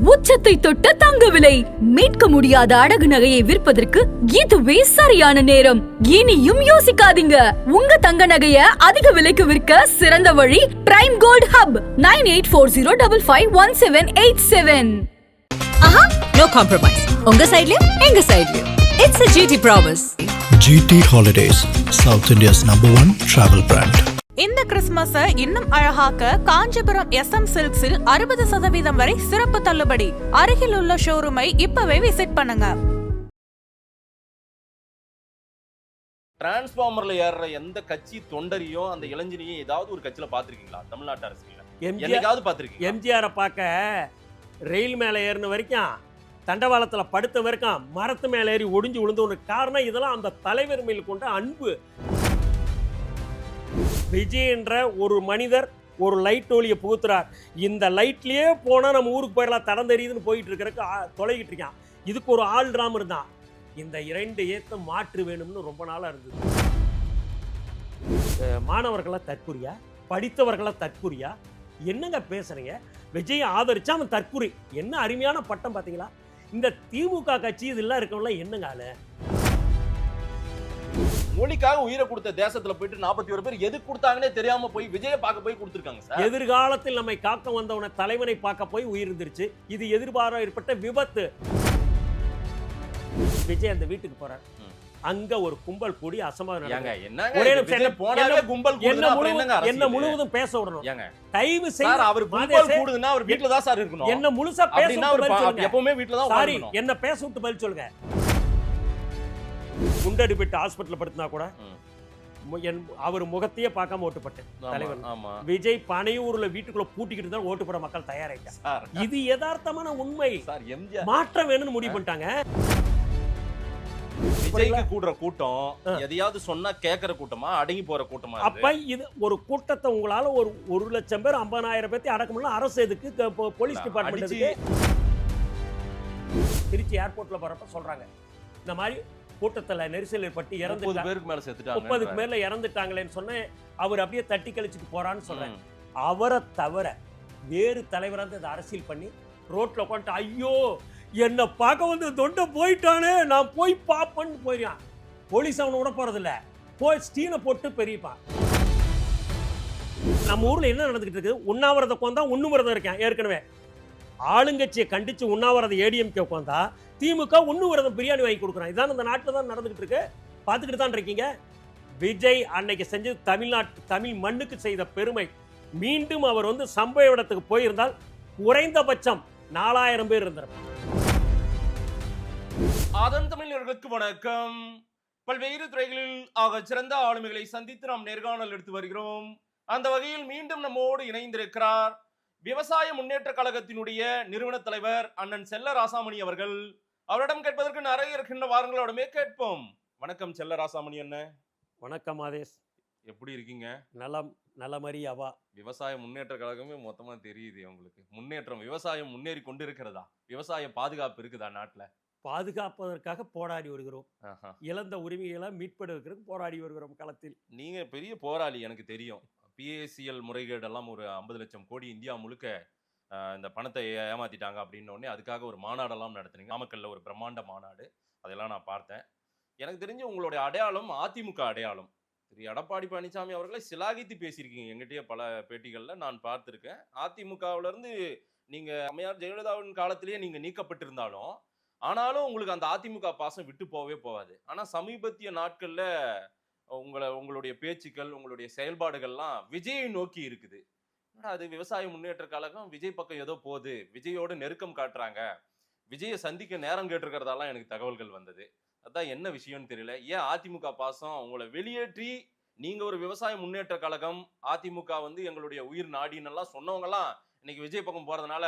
உச்சத்தை தொட்ட தங்க விலை. மீட்க முடியாத அடகு நகையை விற்பதற்கு இதுவே சரியான நேரம். இனியும் யோசிக்காதீங்க. உங்க தங்க நகைய அதிக விலைக்கு விற்க சிறந்த வழி பிரைம் கோல்ட் ஹப் 9840551787. ஆஹா, no compromise. உங்க சைடுலயும் எங்க சைடுலயும். It's a GT promise. GT Holidays, South India's #1 travel brand. இந்த கிறிஸ்துமஸை இன்னும் அழகாக்க காஞ்சிபுரம் SM சில்க்ஸில் 60% வரை சிறப்பு தள்ளுபடி. அருகில் உள்ள ஷோரூமை இப்பவே விசிட் பண்ணுங்க. டிரான்ஸ்ஃபார்மர்ல ஏறுற எந்த கட்சி தொண்டரையும் அந்த இளைஞனையும் ஏதாவது ஒரு கட்சியில பாத்திருக்கீங்களா? தமிழ்நாட்டு அரசியல்ல என்னைக்காவது பாத்திருக்கீங்க? எம்ஜிஆரை பார்க்க ரயில் மேலே ஏறின வரைக்கும், தண்டவாளத்தில் படுத்த வரைக்கும், மரத்து மேலே ஏறி ஒடிஞ்சு விழுந்து ஒரு காரணம் இதெல்லாம் அந்த தலைவர் மேல் கொண்ட அன்பு. விஜய் என்ற ஒரு மனிதர் ஒரு லைட் ஒளியை புகுத்துறார். இந்த லைட்லயே போனா நம்ம ஊருக்கு போயிடலாம், தடம் தெரியுதுன்னு போயிட்டு இருக்கிறதுக்கு தொலைகிட்டு இருக்கான். இதுக்கு ஒரு ஆள் ராமர் தான். இந்த 2 ஏத்தம் மாற்று வேணும்னு ரொம்ப நாளா இருந்தது. மாணவர்களா தற்குறியா, படித்தவர்களா தற்குறியா, என்னங்க பேசுறீங்க? விஜய் ஆதரிச்சா அவன் தற்குறி. என்ன அருமையான பட்டம் பாத்தீங்களா? இந்த திமுக கட்சி இதெல்லாம் இருக்கவங்கள என்னங்க ஆளு? மொழிக்காக உயிரை கொடுத்த தேசத்துல போயிட்டு 41 பேர் எது கொடுத்தாங்கன்னே தெரியாம போய் விஜயை பார்க்க போய் கொடுத்திருக்காங்க சார். எதிர்காலத்தில் நம்மை காக்க வந்தவன தலைவனை பார்க்க போய் உயிர் இருந்துருச்சு. இது எதிர்பாராத ஏற்பட்ட விபத்து. விஜய் அந்த வீட்டுக்கு போறார். அங்க ஒரு கும்பல் கூடி அசம்பாவிதம். என்ன முழுவதும் பேச விடணும். தயவு செய்து அவர் கும்பல் கூடுதுன்னா அவர் வீட்ல தான் சார் இருக்கணும். என்ன முழுசா பேசினா எப்பவுமே வீட்ல தான் இருக்கணும். என்ன பேச விட்டு பதில் சொல்லுங்க. குண்டடிபட்டு ஹாஸ்பிட்டல் படுத்தினா கூட அவர் முகத்தையே பார்க்காம ஓட்டுப்பட்டேன் தலைவர். விஜய் பனையூர்ல வீட்டுக்குள்ள பூட்டிக்கிட்டு தான் ஓட்டு போட மக்கள் தயாராயிட்டாங்க. இது யதார்த்தமான உண்மை. மாற்றம் வேணும்னு முடிவு பண்ணிட்டாங்க. விஜய்க்கு கூடுற கூட்டம் எதையாவது சொன்னா கேட்கிற கூட்டமா, அடங்கி போற கூட்டமா? அப்ப இது ஒரு கூட்டத்தை உங்களால ஒரு 1 லட்சம் பேர் 50,000 பேர்த்தை அடக்க முடியல. அரசு எதுக்கு? Police department. திருச்சி ஏர்போர்ட்ல போறப்ப சொல்றாங்க, இந்த மாதிரி கூட்டத்துல நெரிசல் ஏற்பட்டு 30 பேருக்கு மேல இறந்துட்டாங்களேன்னு சொன்ன அவர் அப்படியே தட்டி கழிச்சுட்டு போறான்னு சொல்றேன். அவரை தவிர வேறு தலைவரா இந்த அரசியல் பண்ணி ரோட்ல உட்காந்து ஐயோ என்ன பார்க்க வந்து தொண்டை போயிட்டானே நான் போய் பாப்பேன்னு போயிடான். போலீஸ் அவனை விட போறது இல்ல, போய் ஸ்டீனை போட்டு பெரியப்பான். நம்ம ஊர்ல என்ன நடந்துகிட்டு இருக்கு? உண்ணாவிரதம் உட்காந்தா உண்ணுவிரதம் இருக்கேன். ஏற்கனவே ஆளுங்கட்சியை கண்டிச்சு உண்ணாவிரதம் ஏடிஎம்கே உட்காந்தா திமுக உண்ணாவிரதம் பிரியாணி வாங்கி கொடுக்குறான். இதான் இந்த நாட்டில் தான் நடந்துகிட்டு இருக்கு. பார்த்துக்கிட்டு தான் இருக்கீங்க. விஜய் அன்னைக்கு செஞ்சது தமிழ் மண்ணுக்கு செய்த பெருமை. மீண்டும் அவர் வந்து சம்பவ இடத்துக்கு போயிருந்தால் குறைந்தபட்சம் 4000 பேர் இருந்திருப்பாங்க. ஆதன் தமிழர்களுக்கு வணக்கம். பல்வேறு துறைகளில் ஆக சிறந்த ஆளுமைகளை சந்தித்து நாம் நேர்காணல் எடுத்து வருகிறோம். அந்த வகையில் மீண்டும் நம்மோடு இணைந்திருக்கிறார் விவசாய முன்னேற்ற கழகத்தினுடைய நிறுவன தலைவர் அண்ணன் செல்ல ராசாமணி அவர்கள். அவரிடம் கேட்பதற்கு நிறைய இருக்கின்ற வாரங்களோடமே கேட்போம். வணக்கம் செல்ல ராசாமணி அண்ணன். வணக்கம் ஆதேஷ், எப்படி இருக்கீங்க? நலமறியாவா? விவசாய முன்னேற்ற கழகமே மொத்தமா தெரியுது உங்களுக்கு. முன்னேற்றம், விவசாயம் முன்னேறி கொண்டு இருக்கிறதா? விவசாய பாதுகாப்பு இருக்குதா நாட்டுல? பாதுகாப்பதற்காக போராடி வருகிறோம். இழந்த உரிமைகளை மீட்பெடுக்கிறதுக்கு போராடி வருகிறோம் களத்தில். நீங்க பெரிய போராளி எனக்கு தெரியும். PACL முறைகேடெல்லாம் ஒரு 50 லட்சம் கோடி இந்தியா முழுக்க இந்த பணத்தை ஏமாத்திட்டாங்க அப்படின்ன உடனே அதுக்காக ஒரு மாநாடெல்லாம் நடத்துனீங்க. நாமக்கல்ல ஒரு பிரம்மாண்ட மாநாடு, அதெல்லாம் நான் பார்த்தேன். எனக்கு தெரிஞ்சு உங்களுடைய அடையாளம் அதிமுக அடையாளம். திரு எடப்பாடி பழனிசாமி அவர்களை சிலாகித்து பேசியிருக்கீங்க எங்கிட்டயே பல பேட்டிகள்ல நான் பார்த்துருக்கேன். அதிமுகவுல இருந்து நீங்க அம்மையார் ஜெயலலிதாவின் காலத்திலேயே நீங்க நீக்கப்பட்டிருந்தாலும் ஆனாலும் உங்களுக்கு அந்த அதிமுக பாசம் விட்டு போகவே போகாது. ஆனா சமீபத்திய நாட்கள்ல உங்களுடைய பேச்சுக்கள், உங்களுடைய செயல்பாடுகள்லாம் விஜயை நோக்கி இருக்குது. அது விவசாய முன்னேற்ற கழகம் விஜய் பக்கம் ஏதோ போகுது, விஜயோட நெருக்கம் காட்டுறாங்க, விஜயை சந்திக்க நேரம் கேட்டிருக்கிறதாலாம் எனக்கு தகவல்கள் வந்தது. அதான் என்ன விஷயம்னு தெரியல. ஏன் அதிமுக பாசம் உங்களை வெளியேற்றி நீங்க ஒரு விவசாய முன்னேற்ற கழகம், அதிமுக வந்து எங்களுடைய உயிர் நாடின்னு எல்லாம் சொன்னவங்க எல்லாம் இன்னைக்கு விஜய் பக்கம் போறதுனால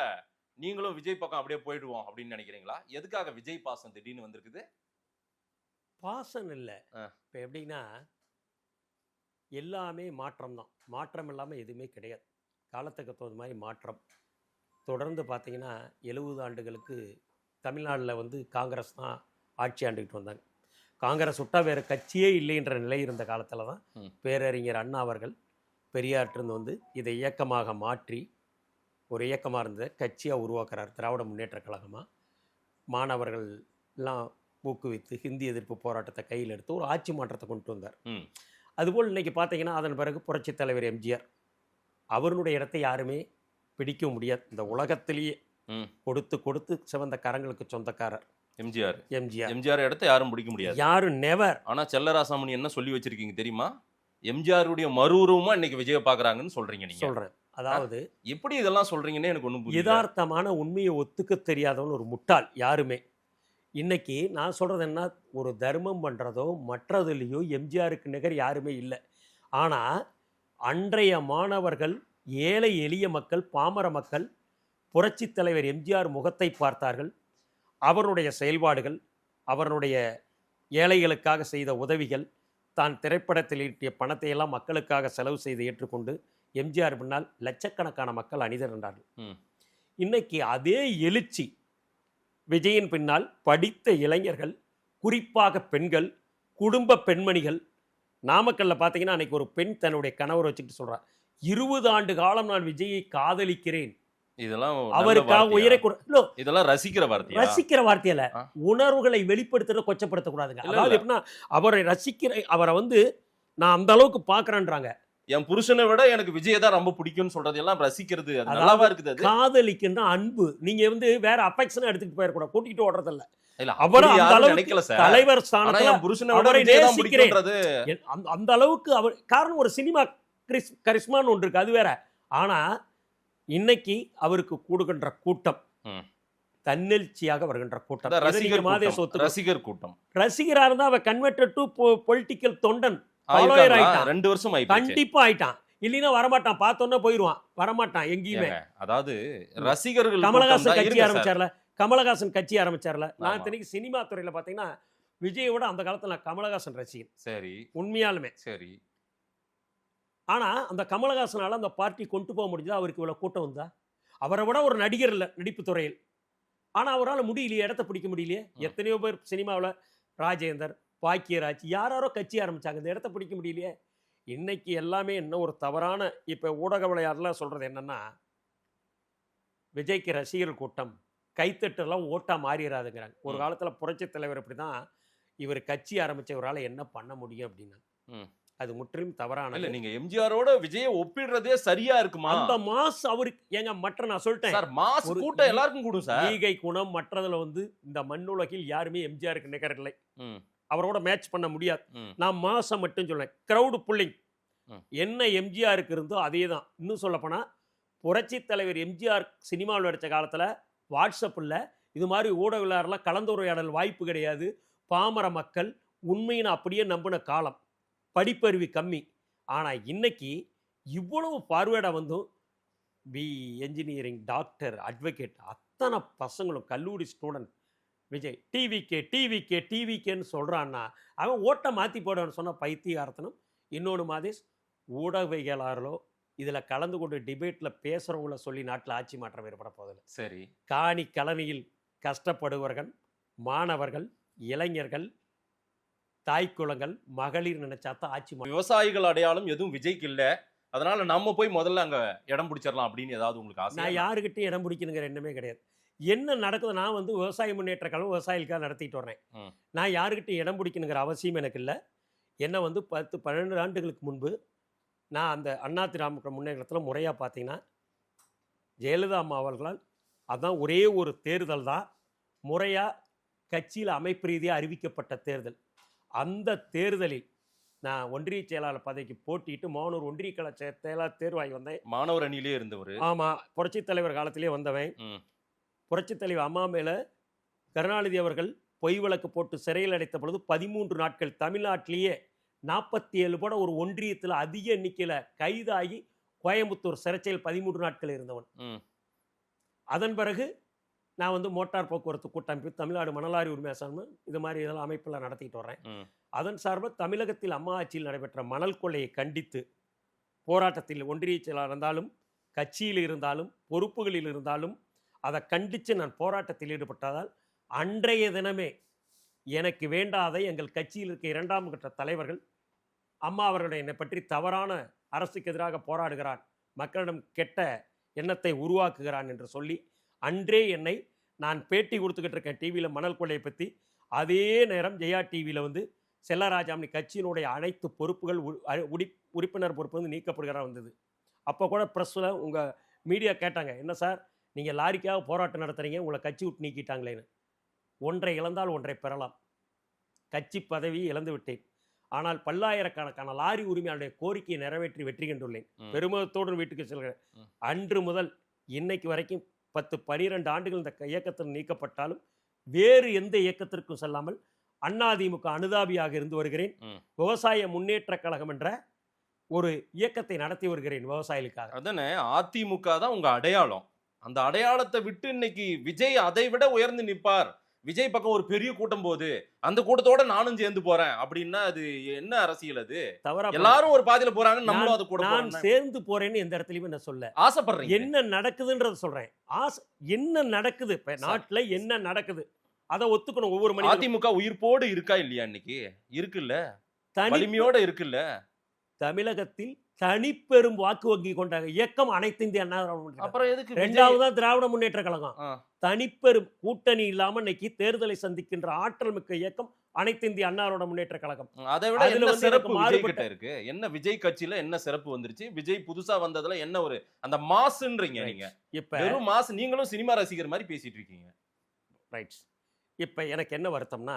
நீங்களும் விஜய் பக்கம் அப்படியே போயிடுவோம் அப்படின்னு நினைக்கிறீங்களா? எதுக்காக விஜய் பாசம் திடீர்னு வந்திருக்குது? பாசம் இல்லை. இப்போ எப்படின்னா எல்லாமே மாற்றம் தான். மாற்றம் இல்லாமல் எதுவுமே கிடையாது. காலத்துக்கு தகுந்த மாதிரி மாற்றம். தொடர்ந்து பார்த்தீங்கன்னா 70 ஆண்டுகளுக்கு தமிழ்நாட்டில் வந்து காங்கிரஸ் தான் ஆட்சி ஆண்டுக்கிட்டு வந்தாங்க. காங்கிரஸ் விட்டா வேறு கட்சியே இல்லைன்ற நிலை இருந்த காலத்தில் தான் பேரறிஞர் அண்ணா அவர்கள் பெரியாற்றிருந்து வந்து இதை இயக்கமாக மாற்றி ஒரு இயக்கமாக இருந்தது, கட்சியாக உருவாக்குறார், திராவிட முன்னேற்ற கழகமாக. மாணவர்கள் எல்லாம் ஊக்குவித்து ஹிந்தி எதிர்ப்பு போராட்டத்தை கையில் எடுத்து ஒரு ஆட்சி மாற்றத்தை கொண்டு வந்தார். அதுபோல் இன்றைக்கி பார்த்தீங்கன்னா அதன் பிறகு புரட்சித் தலைவர் எம்ஜிஆர், அவருடைய இடத்தை யாருமே பிடிக்க முடியாது. இந்த உலகத்திலேயே கொடுத்து கொடுத்து சிவந்த கரங்களுக்கு சொந்தக்காரர் எம்ஜிஆர் இடத்தை யாரும் பிடிக்க முடியாது, யாரும் நெவர். ஆனா செல்லராசாமணி என்ன சொல்லி வச்சிருக்கீங்க தெரியுமா? எம்ஜிஆருடைய மறுரூபமா இன்னைக்கு விஜய பாக்குறாங்கன்னு சொல்றீங்க. நீங்க சொல்றேன், அதாவது எப்படி இதெல்லாம் சொல்றீங்கன்னு எனக்கு ஒண்ணும் புரியல. யதார்த்தமான உண்மையை ஒத்துக்க தெரியாதவன் ஒரு முட்டாள் யாருமே. இன்னைக்கு நான் சொல்றது என்ன, ஒரு தர்மம் பண்றதோ மற்றதுலேயோ எம்ஜிஆருக்கு நிகர் யாருமே இல்லை. ஆனா அன்றைய மாணவர்கள், ஏழை எளிய மக்கள், பாமர மக்கள் புரட்சி தலைவர் எம்ஜிஆர் முகத்தை பார்த்தார்கள். அவருடைய செயல்பாடுகள், அவருடைய ஏழைகளுக்காக செய்த உதவிகள், தான் திரைப்படத்தில் ஈட்டிய பணத்தை எல்லாம் மக்களுக்காக செலவு செய்து ஏற்றுக்கொண்டு எம்ஜிஆர் பின்னால் லட்சக்கணக்கான மக்கள் அணிதிரண்டார்கள். இன்னைக்கு அதே எழுச்சி விஜயின் பின்னால் படித்த இளைஞர்கள், குறிப்பாக பெண்கள், குடும்ப பெண்மணிகள். நாமக்கல்ல பார்த்தீங்கன்னா அன்னைக்கு ஒரு பெண் தன்னுடைய கணவர் வச்சுக்கிட்டு சொல்றார், 20 ஆண்டு காலம் நான் விஜயை காதலிக்கிறேன், இதெல்லாம் அவருக்காக உயிரை இதெல்லாம் ரசிக்கிற வார்த்தையில உணர்வுகளை வெளிப்படுத்துறத கொச்சப்படுத்த கூடாதுங்க. அதாவது எப்படின்னா அவரை ரசிக்கிற, அவரை வந்து நான் அந்த அளவுக்கு பாக்குறேன்றாங்க. என் புருஷனை விட எனக்கு விஜய் தான் ரொம்ப பிடிக்கும்னு சொல்றது எல்லாம் ரசிக்கிறது, அது நல்லாவா இருக்குது? அது காதலிக்கின்ற அன்பு. நீங்க வந்து வேற அஃபெக்ஷனா எடுத்துட்டு போயிடக்கூடாது, கூட்டிட்டு ஓடுறது இல்ல. அவர் அந்த அளவுக்கு தலைவர் ஸ்தானத்துல புருஷனை விட விஜய் தான் பிடிக்கும்ன்றது அந்த அளவுக்கு அவர் காரணம். ஒரு சினிமா கரிஸ்மான்னு ஒன்று இருக்கு, அது வேற. ஆனா இன்னைக்கு அவருக்கு கூடுகின்ற கூட்டம் தன்னெழுச்சியாக வருகின்ற கூட்டம், ரசிகர் கூட்டம். ரசிகரா இருந்தா அவ கன்வெர்டட் டு பொலிட்டிக்கல் தொண்டன், 2 வருஷம் கண்டிப்பா ஆயிட்டான். இல்லைன்னா வரமாட்டான், பார்த்தோன்னா போயிடுவான், வரமாட்டான் எங்கேயுமே. அதாவது ரசிகர்கள், கமலஹாசன் கட்சி ஆரம்பிச்சார்ல, கமலஹாசன் கட்சி ஆரம்பிச்சார்ல. நான் இத்தனைக்கு சினிமா துறையில பாத்தீங்கன்னா விஜயோட அந்த காலத்துல நான் கமலஹாசன் ரசிகன். சரி, உண்மையாலுமே சரி. ஆனா அந்த கமலஹாசனால அந்த பார்ட்டி கொண்டு போக முடிஞ்சா? அவருக்கு இவ்வளவு கூட்டம் வந்தா? அவரை விட ஒரு நடிகர் இல்லை நடிப்பு துறையில், ஆனா அவரால் முடியலையே, இடத்த பிடிக்க முடியலையே. எத்தனையோ பேர் சினிமாவில், ராஜேந்தர், பாக்கியராஜ், யாரோ கட்சி ஆரம்பிச்சாங்க, இந்த இடத்த பிடிக்க முடியலையே. இன்னைக்கு எல்லாமே என்ன ஒரு தவறான, இப்ப ஊடக விளையாடலாம் சொல்றது என்னன்னா, விஜய்க்கு ரசிகர் கூட்டம், கைத்தட்டெல்லாம் ஓட்டா மாறிடாதுங்கிறாங்க. ஒரு காலத்துல புரட்சி தலைவர் இப்படிதான், இவர் கட்சி ஆரம்பிச்ச இவரால் என்ன பண்ண முடியும் அப்படின்னா, அது முற்றிலும் தவறான. நீங்க எம்ஜிஆரோட விஜயை ஒப்பிடுறதே சரியா இருக்குமா? அந்த மாஸ் அவருக்கு ஏங்க, மற்ற நான் சொல்லிட்டேன் சார், மாஸ் கூட்டம் எல்லாருக்கும் கூடும் சார். ஈகை குணம் மற்றதுல வந்து இந்த மண்ணுலகில் யாருமே எம்ஜிஆருக்கு நிகர் இல்லை, அவரோட மேட்ச் பண்ண முடியாது. நான் மாசம் மட்டும் சொல்றேன், கிரவுட் புல்லிங் என்ன எம்ஜிஆருக்கு இருந்தோ அதே தான். இன்னும் சொல்லப்போனா புரட்சி தலைவர் எம்ஜிஆர் சினிமாவில் நடித்த காலத்துல வாட்ஸ்அப்பில் இது மாதிரி ஊடகவியலாளர்லாம் கலந்துரையாடல் வாய்ப்பு கிடையாது. பாமர மக்கள் உண்மையின அப்படியே நம்பின காலம், படிப்பறிவு கம்மி. ஆனால் இன்னைக்கு இவ்வளவு பார்வேடாக வந்தும் என்ஜினியரிங், டாக்டர், அட்வொகேட் அத்தனை பசங்களும் கல்லூரி ஸ்டூடெண்ட் விஜய் டிவிக்கேன்னு சொல்கிறான்னா அவன் ஓட்டை மாற்றி போடுவான்னு சொன்னால் பைத்தியார்த்தனம். இன்னொன்று மாதேஷ், ஊடகவியலாளர்களோ இதில் கலந்து கொண்டு டிபேட்டில் பேசுகிறவங்கள சொல்லி நாட்டில் ஆட்சி மாற்றம் ஏற்பட போதில்லை. சரி, காணி கலனியில் கஷ்டப்படுவர்கள், மாணவர்கள், இளைஞர்கள், தாய்க்குளங்கள், மகளிர் நினைச்சாத்தான் ஆட்சி. விவசாயிகள் அடையாளம் எதுவும் விஜய்க்கு இல்லை, அதனால நம்ம போய் முதல்ல அங்கே இடம் பிடிச்சிடலாம் அப்படின்னு ஏதாவது உங்களுக்கு ஆசை? நான் யாருக்கிட்டையும் இடம் பிடிக்கணுங்கிற எண்ணமே கிடையாது. என்ன நடக்குது, நான் வந்து விவசாய முன்னேற்ற கழகம் விவசாயிகளுக்காக நடத்திட்டு வர்றேன். நான் யாருக்கிட்டையும் இடம் பிடிக்கணுங்கிற அவசியம் எனக்கு இல்லை. என்ன வந்து 10-12 ஆண்டுகளுக்கு முன்பு நான் அந்த அண்ணா திராவிட முன்னேற்றத்தில் முறையாக பார்த்தீங்கன்னா ஜெயலலிதா அம்மா அவர்களால் அதான் ஒரே ஒரு தேர்தல் தான் முறையாக கட்சியில் அமைப்பு ரீதியாக அறிவிக்கப்பட்ட தேர்தல். அந்த தேர்தலில் நான் ஒன்றிய செயலாளர் பதவிக்கு போட்டிட்டு மாணவர் ஒன்றிய கழக செயலாளர் தேர்வாகி வந்தேன். மாணவர் அணியிலே இருந்தவர். ஆமாம், புரட்சி தலைவர் காலத்திலே வந்தவன். புரட்சி தலைவர் அம்மா மேலே கருணாநிதி அவர்கள் பொய் வழக்கு போட்டு சிறையில் அடைத்த பொழுது 13 நாட்கள் தமிழ்நாட்டிலேயே 47 பட ஒரு ஒன்றியத்தில் அதிக எண்ணிக்கையில் கைதாகி கோயம்புத்தூர் சிறைச்சையில் 13 நாட்கள் இருந்தவன். அதன் பிறகு நான் வந்து மோட்டார் போக்குவரத்து கூட்டமைப்பு, தமிழ்நாடு மணலாரி உரிமை சங்கம், இது மாதிரி இதெல்லாம் அமைப்பெல்லாம் நடத்திட்டு வர்றேன். அதன் சார்பாக தமிழகத்தில் அம்மா ஆட்சியில் நடைபெற்ற மணல் கொள்ளையை கண்டித்து போராட்டத்தில் ஒன்றிய செயலாளர் இருந்தாலும், கட்சியில் இருந்தாலும், பொறுப்புகளில் இருந்தாலும் அதை கண்டித்து நான் போராட்டத்தில் ஈடுபட்டதால் அன்றைய தினமே எனக்கு வேண்டாத எங்கள் கட்சியில் இருக்க 2ஆம் கட்ட தலைவர்கள், அம்மா அவர்களை என்னை பற்றி தவறான அரசுக்கு எதிராக போராடுகிறார், மக்களிடம் கெட்ட எண்ணத்தை உருவாக்குகிறான் என்று சொல்லி அன்றே என்னை நான் பேட்டி கொடுத்துக்கிட்டு இருக்கேன் டிவியில் மணல் கொள்ளையை பற்றி. அதே நேரம் ஜெயா டிவியில் வந்து செல்லராஜாமணி கட்சியினுடைய அனைத்து பொறுப்புகள் உறுப்பினர் பொறுப்பு வந்து நீக்கப்படுகிறா வந்தது. அப்போ கூட ப்ரெஸ்ஸில் உங்கள் மீடியா கேட்டாங்க, என்ன சார் நீங்கள் லாரிக்காக போராட்டம் நடத்துகிறீங்க, உங்களை கட்சி விட்டு நீக்கிட்டாங்களேன்னு. ஒன்றை இழந்தால் ஒன்றை பெறலாம். கட்சி பதவி இழந்து விட்டேன், ஆனால் பல்லாயிரக்கணக்கான லாரி உரிமையாளருடைய கோரிக்கையை நிறைவேற்றி வெற்றி கண்டுள்ளேன். பெருமிதத்தோடு வீட்டுக்கு செல்கிறேன். அன்று முதல் இன்னைக்கு வரைக்கும் 10-12 ஆண்டுகள் இந்த இயக்கத்தில் நீக்கப்பட்டாலும் வேறு எந்த இயக்கத்திற்கும் செல்லாமல் அதிமுக அனுதாபியாக இருந்து வருகிறேன். விவசாய முன்னேற்ற கழகம் என்ற ஒரு இயக்கத்தை நடத்தி வருகிறேன் விவசாயிகளுக்காக. அதானே, அதிமுக தான் உங்க அடையாளம். அந்த அடையாளத்தை விட்டு இன்னைக்கு விஜய் அதை விட உயர்ந்து நிற்பார், விஜய் பக்கம் ஒரு பெரிய கூட்டம் போகுது, அந்த கூட்டத்தோட நானும் சேர்ந்து போறேன் அப்படின்னா அது என்ன அரசியல்? அது தவறா. எல்லாரும் ஒரு பாதியில போறாங்க, நம்மளும் அது கூட நான் சேர்ந்து போறேன்னு எந்த இடத்துலயுமே நான் சொல்ல ஆசைப்படுறேன். என்ன நடக்குதுன்றத சொல்றேன். என்ன நடக்குது இப்ப நாட்டுல, என்ன நடக்குது அதை ஒத்துக்கணும் ஒவ்வொரு மணி. அதிமுக உயிர்ப்போடு இருக்கா இல்லையா? இன்னைக்கு இருக்குல்ல, வலிமையோட இருக்குல்ல. தமிழகத்தில் தனிப்பெரும் வாக்கு வங்கி கொண்ட இயக்கம் அனைத்து இந்திய அண்ணா திராவிட. அப்புறம் எதுக்கு இரண்டாவதான் திராவிட முன்னேற்ற கழகம். தனிப்பெரும் கூட்டணி இல்லாம இன்னைக்கு தேர்தலை சந்திக்கின்ற ஆற்றல் மிக்க இயக்கம் அனைத்து இந்திய அண்ணா முன்னேற்ற கழகம். அதை விட என்ன சிறப்பு விஜய் கிட்ட இருக்கு? என்ன விஜய் கட்சியில என்ன சிறப்பு வந்துருச்சு? விஜய் புதுசா வந்ததுல என்ன ஒரு அந்த மாஸ்ன்றீங்க நீங்க? இப்ப வெறும் மாஸ். நீங்களும் சினிமா ரசிகர் மாதிரி பேசிட்டு இருக்கீங்க. ரைட். இப்ப எனக்கு என்ன வருத்தம்னா,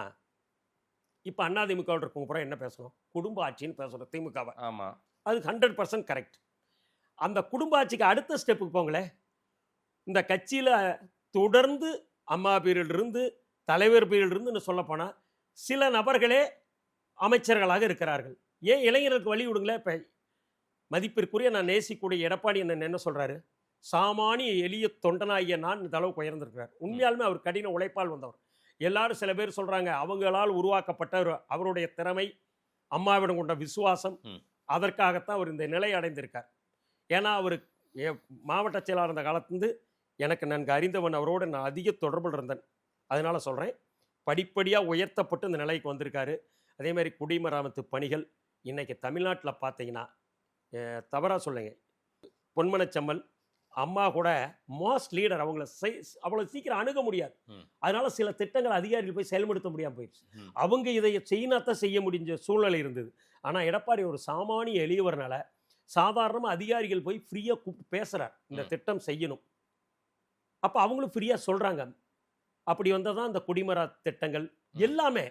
இப்ப அதிமுக இருக்கவங்க என்ன பேசணும்? குடும்ப ஆட்சின்னு பேசணும் திமுகவை. ஆமா, அது 100% கரெக்ட். அந்த குடும்ப ஆட்சிக்கு அடுத்த ஸ்டெப்புக்கு போங்களே. இந்த கட்சியில தொடர்ந்து அம்மா பீரியட் இருந்து தலைவர் பீரியட் இருந்து சொல்ல போனா சில நபர்களே அமைச்சர்களாக இருக்கிறார்கள். ஏன் இளைஞர்களுக்கு வழி விடுங்களேன். இப்ப மதிப்பிற்குரிய நான் நேசிக்கூடிய எடப்பாடி என்ன சொல்றாரு? சாமானிய எளிய தொண்டனாகிய நான் இந்த அளவுக்கு உயர்ந்திருக்கிறார். உண்மையாலுமே அவர் கடின உழைப்பால் வந்தவர். எல்லாரும் சில பேர் சொல்றாங்க அவங்களால் உருவாக்கப்பட்ட அவருடைய திறமை, அம்மாவிடம் கொண்ட விசுவாசம், அதற்காகத்தான் அவர் இந்த நிலை அடைந்திருக்கார். ஏன்னா அவர் மாவட்ட செயலாளர் இருந்த காலத்திலிருந்து எனக்கு நன்கு அறிந்தவன், அவரோடு நான் அதிக தொடர்பில் இருந்தேன். அதனால சொல்கிறேன், படிப்படியாக உயர்த்தப்பட்டு இந்த நிலைக்கு வந்திருக்காரு. அதே மாதிரி குடிமராமத்து பணிகள் இன்னைக்கு தமிழ்நாட்டில் பார்த்தீங்கன்னா தவறாக சொல்லுங்க, பொன்மனச்செம்மல் அம்மா கூட மாஸ்ட் லீடர், அவங்கள அவ்வளோ சீக்கிரம் அணுக முடியாது. அதனால சில திட்டங்கள் அதிகாரிகள் போய் செயல்படுத்த முடியாமல் போயிடுச்சு. அவங்க இதை செய்யினாத்தான் செய்ய முடிஞ்ச சூழ்நிலை இருந்தது. ஆனால் எடப்பாடி ஒரு சாமானிய எளியவர்னால சாதாரணமாக அதிகாரிகள் போய் ஃப்ரீயாக கூப்பிட்டு பேசுகிறார், இந்த திட்டம் செய்யணும். அப்போ அவங்களும் ஃப்ரீயாக சொல்கிறாங்க. அப்படி வந்தால் தான் இந்த குடிமரா திட்டங்கள் எல்லாமே.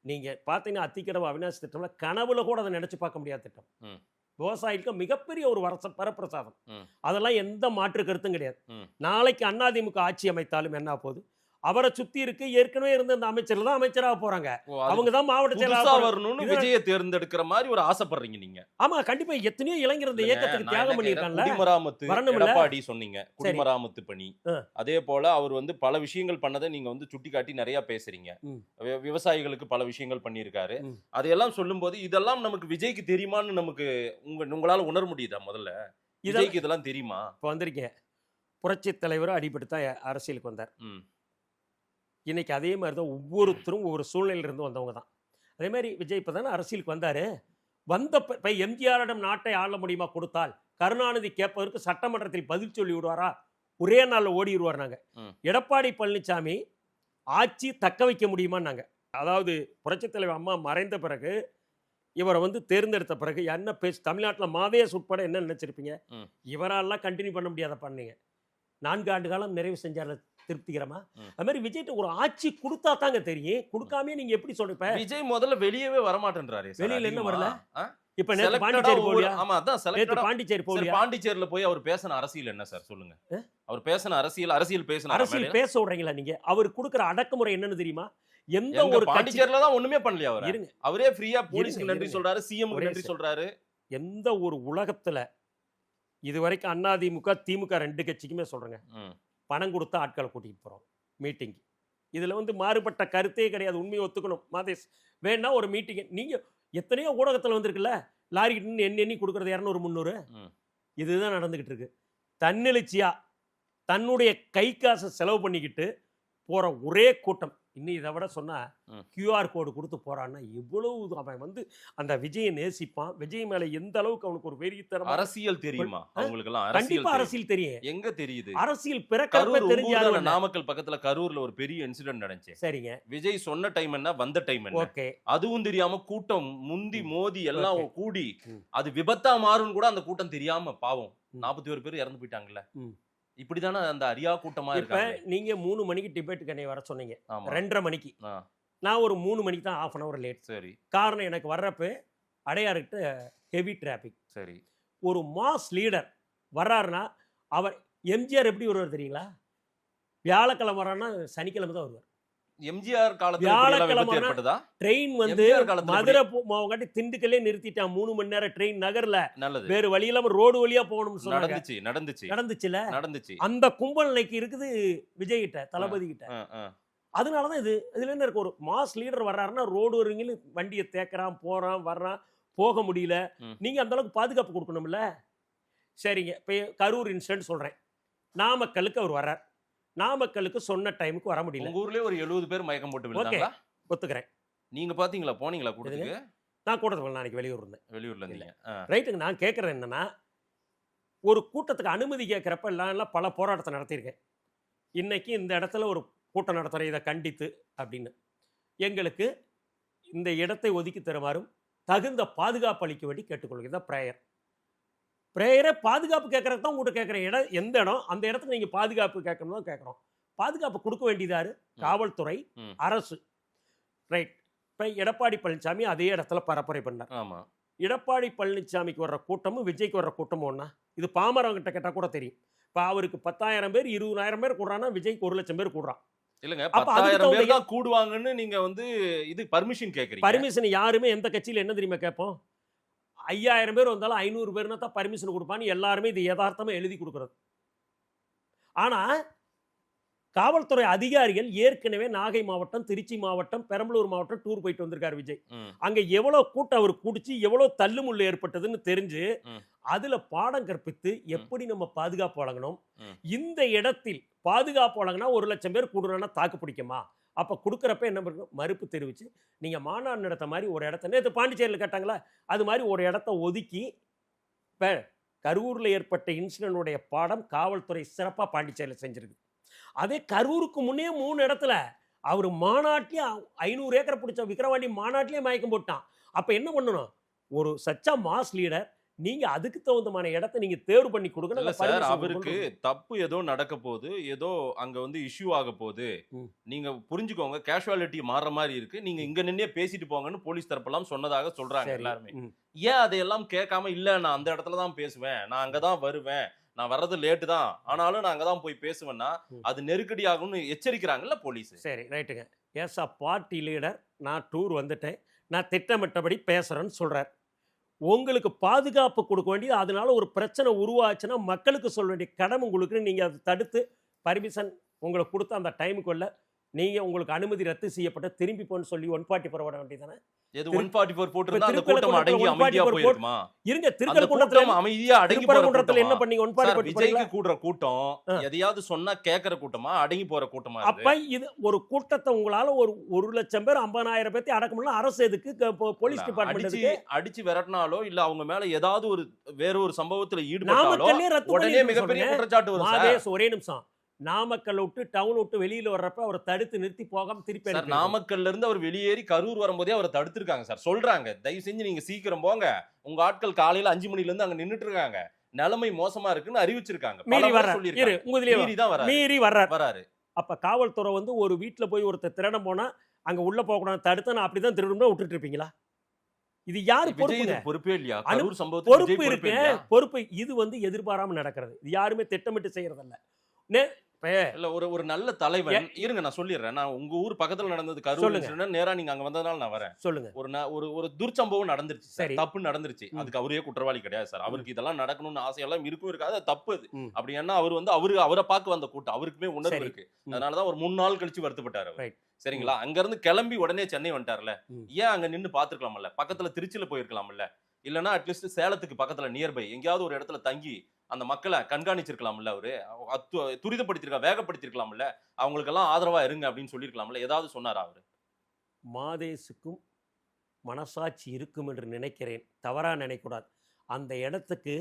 நீங்கள் பார்த்தீங்கன்னா அத்திக்கடவு அவினாசி திட்டம்ல கனவுல கூட அதை நினச்சி பார்க்க முடியாத திட்டம். விவசாயிகளுக்கு மிகப்பெரிய ஒரு வரப்பிரசாதம். அதெல்லாம் எந்த மாற்று கருத்தும் கிடையாது. நாளைக்கு அதிமுக ஆட்சி அமைத்தாலும் என்ன போகுது? அவரை சுத்தி இருக்கு ஏற்கனவே இருந்த அந்த அமைச்சர்கள் தான் அமைச்சராக போறாங்க. அவங்க தான் மாவட்ட செயலாளர் வரணும்னு விஜயை தேர்ந்தெடுக்கிற மாதிரி ஒரு ஆசைப்படுறீங்க நீங்க? ஆமா, கண்டிப்பா. எத்தனையோ இளைஞர் இந்த இயக்கத்துக்கு தியாகம் பண்ணிருக்காங்க. குடிமராமத்து எடப்பாடி சொன்னீங்க, குடிமராமத்து பணி. அதே போல அவர் வந்து பல விஷயங்கள் பண்ணதை நீங்க வந்து சுட்டிக்காட்டி நிறைய பேசுறீங்க. விவசாயிகளுக்கு பல விஷயங்கள் பண்ணியிருக்காரு. அதையெல்லாம் சொல்லும் போது இதெல்லாம் நமக்கு விஜய்க்கு தெரியுமான்னு நமக்கு உங்களால உணர முடியுதா? முதல்ல விஜய்க்கு இதெல்லாம் தெரியுமா? இப்போ வந்திருக்கேன், புரட்சி தலைவர் அடிபடுத்தா அரசியலுக்கு வந்தார். இன்னைக்கு அதே மாதிரி தான் ஒவ்வொருத்தரும் ஒவ்வொரு சூழ்நிலையிலிருந்து வந்தவங்க தான். அதே மாதிரி விஜய் இப்போ தானே அரசியலுக்கு வந்தார். இப்போ எம்ஜிஆரிடம் நாட்டை ஆள முடியுமா கொடுத்தால்? கருணாநிதி கேட்பதற்கு சட்டமன்றத்தில் பதில் சொல்லி விடுவாரா? ஒரே நாளில் ஓடிடுவார். நாங்கள் எடப்பாடி பழனிசாமி ஆட்சி தக்க வைக்க முடியுமான்னாங்க. அதாவது புரட்சித் தலைவர் அம்மா மறைந்த பிறகு இவரை வந்து தேர்ந்தெடுத்த பிறகு என்ன பேசு? தமிழ்நாட்டில் மாதேஷ் உட்பட என்ன நினைச்சிருப்பீங்க? இவராலாம் கண்டினியூ பண்ண முடியாத பண்ணீங்க. 4 ஆண்டு காலம் நிறைவு செஞ்சார் திருப்திகரமா. அது மாதிரி விஜய்ட்ட ஒரு ஆட்சி கொடுத்தா தாங்க தெரியும். கொடுக்காம நீங்க எப்படி சொல்றீங்க? விஜய் முதல்ல வெளியவே வரமாட்டேன்றாரு. வெளியில என்ன வரல? இப்ப நேத்து பாண்டிச்சேரி போலியா? ஆமா, அதான் செலக்டட் பாண்டிச்சேரி போலியா? பாண்டிச்சேரியில போய் அவர் பேசின அரசியல் என்ன சார் சொல்லுங்க? அவர் பேசின அரசியல் பேச சொல்றீங்களா நீங்க? அவர் கொடுக்கிற அடக்குமுறை என்னன்னு தெரியுமா? எந்த ஒரு பாண்டிச்சேரியில தான் ஒண்ணுமே பண்ணலையா அவர்? அவரே ஃப்ரீயா போலீஸ்க்கு நன்றி சொல்றாரு, சிஎம்க்கு நன்றி சொல்றாரு. எந்த ஒரு உலகத்துல இதுவரைக்கும் அதிமுக திமுக 2 கட்சிக்குமே சொல்றேங்க, பணம் கொடுத்தா ஆட்களை கூட்டிகிட்டு போகிறோம் மீட்டிங். இதில் வந்து மாறுபட்ட கருத்தே கிடையாது. உண்மையை ஒத்துக்கணும். மாதேஷ் வேணா ஒரு மீட்டிங் நீங்கள் எத்தனையோ ஊடகத்தில் வந்திருக்குல்ல, லாரிக்கிட்டு எண்ணி கொடுக்குறது 200-300. இதுதான் நடந்துக்கிட்டு இருக்கு. தன்னெழுச்சியாக தன்னுடைய கை காசை செலவு பண்ணிக்கிட்டு போற ஒரே கூட்டம். இன்னும் இதை விட சொன்னா ம். QR கோடு கொடுத்து போறான்னா எவ்வளவு அவன் வந்து அந்த விஜயை நேசிப்பான். விஜய் மேல எந்த அளவுக்கு அவனுக்கு ஒரு வெறித்தனம். அரசியல் தெரியுமா அவங்களுக்கு எல்லாம்? அரசியல் கண்டிப்பா தெரியும். அரசியல் தெரியும். எங்க தெரியுது? அரசியல் பிறக்கிறப்ப கரூர் உங்க ஊர்ல தெரிஞ்சாலும் நாமக்கல் பக்கத்துல கரூர்ல ஒரு பெரிய இன்சிடென்ட் நடந்துச்சு. சரிங்க. விஜய் சொன்ன டைம் என்ன, வந்த டைம் என்ன, ஓகே. அதுவும் தெரியாம கூட்டம் முந்தி மோதி எல்லாம் Okay. கூடி ம். அது விபத்தா மாறும் கூட அந்த கூட்டம் தெரியாம பாவம் ம். 41 பேர் இறந்து போயிட்டாங்கல்ல. ம். இப்படிதானே அந்த அரியா கூட்டமா இப்ப இருக்காங்க. நீங்க 3 மணிக்கு டிபேட்டுக்கு என்னை வர சொன்னீங்க. ஆமா. 2:30 மணிக்கு. ஆ, நான் ஒரு 3 மணிக்கு தான் 1/2 hour லேட். சரி காரணம் எனக்கு வர்றப்ப அடையாறுகிட்ட ஹெவி டிராபிக். சரி. ஒரு மாஸ் லீடர் வர்றாருன்னா அவர் எம்ஜிஆர் எப்படி வருவார் தெரியுங்களா? வியாழக்கிழமை வர்றாருன்னா சனிக்கிழமை தான் வருவார். எம்ஜிஆர் காலத்துல இப்படி எல்லாம் விபத்து வியாழக்கிழமை ஏற்பட்டதா? ட்ரெயின் வந்து எம்ஜிஆர் காலத்துல மதுரை போகாட்டி திண்டுக்கல்லே நிறுத்திட்டான். 3 மணி நேரம் ட்ரெயின் நகர்ல. நல்லது. வேற வழி இல்லாம ரோடு வழியா போகணும்னு சொன்னாங்க. நடந்துச்சு நடந்துச்சு நடந்துச்சுல. நடந்துச்சு. அந்த கும்பல் இன்னைக்கு இருக்குது விஜய் கிட்ட, தளபதி கிட்ட. ஆ, ஆ. அதனாலதான் இதுல என்ன இருக்கு, ஒரு மாஸ் லீடர் வர்றாருன்னா ரோடு வருங்கன்னு வண்டியை தேக்குறான், போறான் வர்றான், போக முடியல. ம். நீங்க அந்த அளவுக்கு பாதுகாப்பு கொடுக்கணும்ல. சரிங்க. இப்ப கரூர் இன்சிடென்ட் சொல்றேன். நாமக்கலுக்கு அவர் வர்றார். நாமக்கலுக்கு சொன்ன டைமுக்கு வர முடியல. உங்க ஊர்லயே ஒரு 70 பேர் மயக்கம் போட்டு விழுந்தாங்களா? ஒத்துக்கிறேன். நீங்க பாத்தீங்களா? போனீங்களா கூட்டத்துக்கு? நான் கூட்டத்துக்கு நாளைக்கு வெளியூர் இருந்தேன். வெளியூர்ல இருந்தீங்க. ஆ, ரைட்டுங்க. நான் கேட்கறேன் என்னன்னா, ஒரு கூட்டத்துக்கு அனுமதி கேட்கிறப்ப எல்லாம் பல போராட்டத்தை நடத்தியிருக்கேன். இன்னைக்கு இந்த இடத்துல ஒரு கூட்டம் நடத்துகிற இதை கண்டித்து அப்படின்னு எங்களுக்கு இந்த இடத்தை ஒதுக்கி தருமாறும் தகுந்த பாதுகாப்பு அளிக்க வேண்டி கேட்டுக்கொள்கிறது தான் ப்ரேயர். ப்ரேயரை பாதுகாப்பு கேட்கறது தான் உங்கள்கிட்ட கேட்குறேன். இடம் எந்த இடம், அந்த இடத்துக்கு நீங்கள் பாதுகாப்பு கேட்கணும் தான் கேட்குறோம். பாதுகாப்பு கொடுக்க வேண்டியதாரு காவல்துறை, ம். அரசு. ரைட். இப்போ எடப்பாடி பழனிசாமி அதே இடத்துல பரப்புரை பண்ணார். ஆமா. எடப்பாடி பழனிசாமிக்கு வர்ற கூட்டமும் விஜய்க்கு வர்ற கூட்டமும் ஒன்றா? இது பாமரங்கிட்ட கேட்டால் கூட தெரியும். இப்போ அவருக்கு 10,000 பேர் 20,000 பேர் கூடுறான்னா விஜய்க்கு 1,00,000 பேர் கூடுறான். இல்லங்க, அப்ப அதுக்கு 10,000 தகுந்த பேர் தான் கூடுவாங்கன்னு நீங்க வந்து இது பர்மிஷன் கேக்குறீங்க. பர்மிஷன் யாருமே எந்த கட்சியில் என்ன தெரியுமா கேட்போம்? 5,000 பேர் வந்தாலும் 500 பேர்னா தான் பர்மிஷன் கொடுப்பான்னு எல்லாருமே இது யதார்த்தமா எழுதி கொடுக்குறது. ஆனா காவல்துறை அதிகாரிகள் ஏற்கனவே நாகை மாவட்டம், திருச்சி மாவட்டம், பெரம்பலூர் மாவட்டம் டூர் போயிட்டு வந்திருக்காரு விஜய். ம். அங்க எவ்வளவு கூட்டம் அவர் குடிச்சு எவ்வளவு தள்ளுமுள்ளு ஏற்பட்டதுன்னு தெரிஞ்சு ம். அதுல பாடம் கற்பித்து எப்படி நம்ம பாதுகாப்பு வழங்கணும், ம். இந்த இடத்தில் பாதுகாப்பு வழங்கினா 1,00,000 பேர் கூடுறான்னா தாக்கு பிடிக்குமா, அப்ப கொடுக்குறப்ப என்ன பண்ணணும், மறுப்பு தெரிவிச்சு நீங்க மாநாடு நடத்த மாதிரி ஒரு இடத்த, நேற்று பாண்டிச்சேரியில் கேட்டாங்களா, அது மாதிரி ஒரு இடத்த ஒதுக்கி. இப்ப கரூர்ல ஏற்பட்ட இன்சிடென்ட் பாடம் காவல்துறை சிறப்பா பாண்டிச்சேரியில் செஞ்சிருக்கு. அதே கரூருக்கு முன்னே 3 இடத்துல அவர் மாநாட்டிலே 500 ஏக்கரை பிடிச்ச விக்கிரவாண்டி மாநாட்டிலே மயக்கம் போட்டான். அப்ப என்ன பண்ணணும், ஒரு சச்சா மாஸ் லீடர் நீங்க அதுக்கு தகுந்தமான இடத்தை நீங்க தேர்வு பண்ணி இல்ல கொடுக்கணும். சார், அவருக்கு தப்பு ஏதோ நடக்க போகுது, ஏதோ அங்க வந்து இஷ்யூ ஆக போகுது, ம். நீங்க புரிஞ்சுக்கோங்க, கேஷுவாலிட்டி மாற மாதிரி இருக்கு, நீங்க இங்க நின்னே பேசிட்டு போங்கன்னு போலீஸ் தரப்பெல்லாம் சொன்னதாக சொல்றாங்க எல்லாருமே. ஏன் அதையெல்லாம் கேட்காம, இல்ல நான் அந்த இடத்துல தான் பேசுவேன், நான் அங்கதான் வருவேன், நான் வர்றது லேட்டு தான், ஆனாலும் நான் அங்கதான் போய் பேசுவேன்னா அது நெருக்கடி ஆகும்னு எச்சரிக்கிறாங்கல்ல போலீஸ். சரி, ரைட்டுங்க. எஸ் அ பார்ட்டி லீடர், நான் டூர் வந்துட்டேன், நான் திட்டமிட்டபடி பேசுறேன்னு சொல்றார். உங்களுக்கு பாதுகாப்பு கொடுக்க வேண்டியது, அதனால ஒரு பிரச்சனை உருவாச்சுன்னா மக்களுக்கு சொல்ல வேண்டிய கடமை உங்களுக்கு. நீங்க அதை தடுத்து பர்மிஷன் உங்களுக்கு கொடுத்த அந்த டைமுக்குள்ள நீங்க உங்களுக்கு அனுமதி ரத்து செய்யப்பட்ட திரும்பி போன்னு சொல்லி 144 போட வேண்டியதானே? எது 144 போட்டிருந்தா அந்த திருப்பரங்குன்றத்துல கூட்டம் அடங்கி அமைதியா 144 போயிருக்குமா? இருங்க, அந்த திருக்கல்குன்றத்துல கூட்டம் அமைதியா அடங்கி போற திருப்பரங்குன்றத்துல என்ன கூட்டமா? பண்ணீங்க? சார், 144 விஜய்க்கு கூடுற கூட்டம் எதையாவது சொன்னா கேக்குற கூட்டமா, அடங்கி போற கூட்டமா இது? அப்ப இது ஒரு கூட்டத்தை உங்களால ஒரு 1,00,000 பேர் 50,000 பேர்த்தை அடக்க முடியல. அரசு எதுக்கு, போலீஸ் டிபார்ட்மெண்ட் எதுக்கு? அடிச்சு விரட்டினாலோ இல்ல அவங்க மேல ஏதாவது ஒரு வேற ஒரு சம்பவத்துல ஈடுபட்டாலோ நாமக்கல்லே ரத்து உடனே பண்ணி மிகப்பெரிய குற்றச்சாட்டு வரும் சார். மாதேஷ், ஒரே நிமிஷம். நாமக்கல் விட்டு டவுன் விட்டு வெளியில வர்றப்ப அவரை தடுத்து நிறுத்தி போகாம திருப்பி சார், அனுப்பி நாமக்கல்ல இருந்து அவர் வெளியேறி கரூர் வரும்போதே அவரை தடுத்திருக்காங்க சார். சொல்றாங்க, தயவு செஞ்சு நீங்க சீக்கிரம் போங்க, உங்க ஆட்கள் காலையில 5 மணில இருந்து அங்க நின்னுட்டு இருக்காங்க, நிலைமை மோசமா இருக்குன்னு அறிவிச்சிருக்காங்க. பல மீறி முறை வர்றாரு. சொல்லியிருக்காங்க. இரு, உங்க இதுலயே மீறி தான் வராரு. மீறி வர்றாரு. வராரு. அப்ப காவல்துறை வந்து ஒரு வீட்டுல போய் ஒருத்தர் திருடம் போனா அங்க உள்ள போக கூடாது தடுத்து நான் அப்படிதான் திருடணும் விட்டுட்டு இருப்பீங்களா? இது யாரு விஜய் பொறுப்புங்க? இதுக்கு பொறுப்பே இல்லையா? அனு- கரூர் சம்பவத்துக்கு பொறுப்பு விஜய் இருக்கு, பொறுப்பே இல்லையா? பொறுப்பு. இது வந்து எதிர்பாராம நடக்கிறது. இது யாருமே திட்டமிட்டு செய்யறதல்ல. இல்ல, ஒரு நல்ல தலைவன். இருங்க நான் சொல்லிடுறேன். நான் உங்க ஊர் பக்கத்துல நடந்தது கரூர் சொல்லுங்க. incident. நேரா நீங்க அங்க வந்ததால நான் வரேன். சொல்லுங்க. ஒரு துர்ச்சம்பவம் நடந்துருச்சு சார். சரி. தப்பு நடந்துருச்சு. அதுக்கு அவரே குற்றவாளி கிடையாது சார். அவருக்கு இதெல்லாம் நடக்கணும்னு ஆசையெல்லாம் இருக்கும் இருக்காது, அது தப்பு அது. ம். அப்படி ஏன்னா அவர் வந்து அவரை பார்க்க வந்த கூட்டம், அவருக்குமே உணர்வு சரி. இருக்கு. அதனாலதான் ஒரு 3 நாள் கழிச்சு வருத்தப்பட்டாரு அவர். Right. சரிங்களா? அங்க இருந்து கிளம்பி உடனே சென்னை வந்துட்டார்ல, ம். ஏன் அங்க நின்னு பாத்துக்கலாம்ல, பக்கத்துல திருச்சியில போயிருக்கலாம்ல, இல்லைன்னா அட்லீஸ்ட் சேலத்துக்கு பக்கத்துல நியர்பை எங்கேயாவது ஒரு இடத்துல தங்கி அந்த மக்களை கண்காணிச்சிருக்கலாம்ல, அவரு துரிதப்படுத்திருக்கலாம், வேகப்படுத்திருக்கலாம்ல, அவங்களுக்கெல்லாம் ஆதரவா இருங்க அப்படின்னு சொல்லியிருக்கலாம்ல, ஏதாவது சொன்னாரா அவரு? மாதேசுக்கும் மனசாட்சி இருக்கும் என்று நினைக்கிறேன், தவறா நினைக்கூடாது. அந்த இடத்துக்கு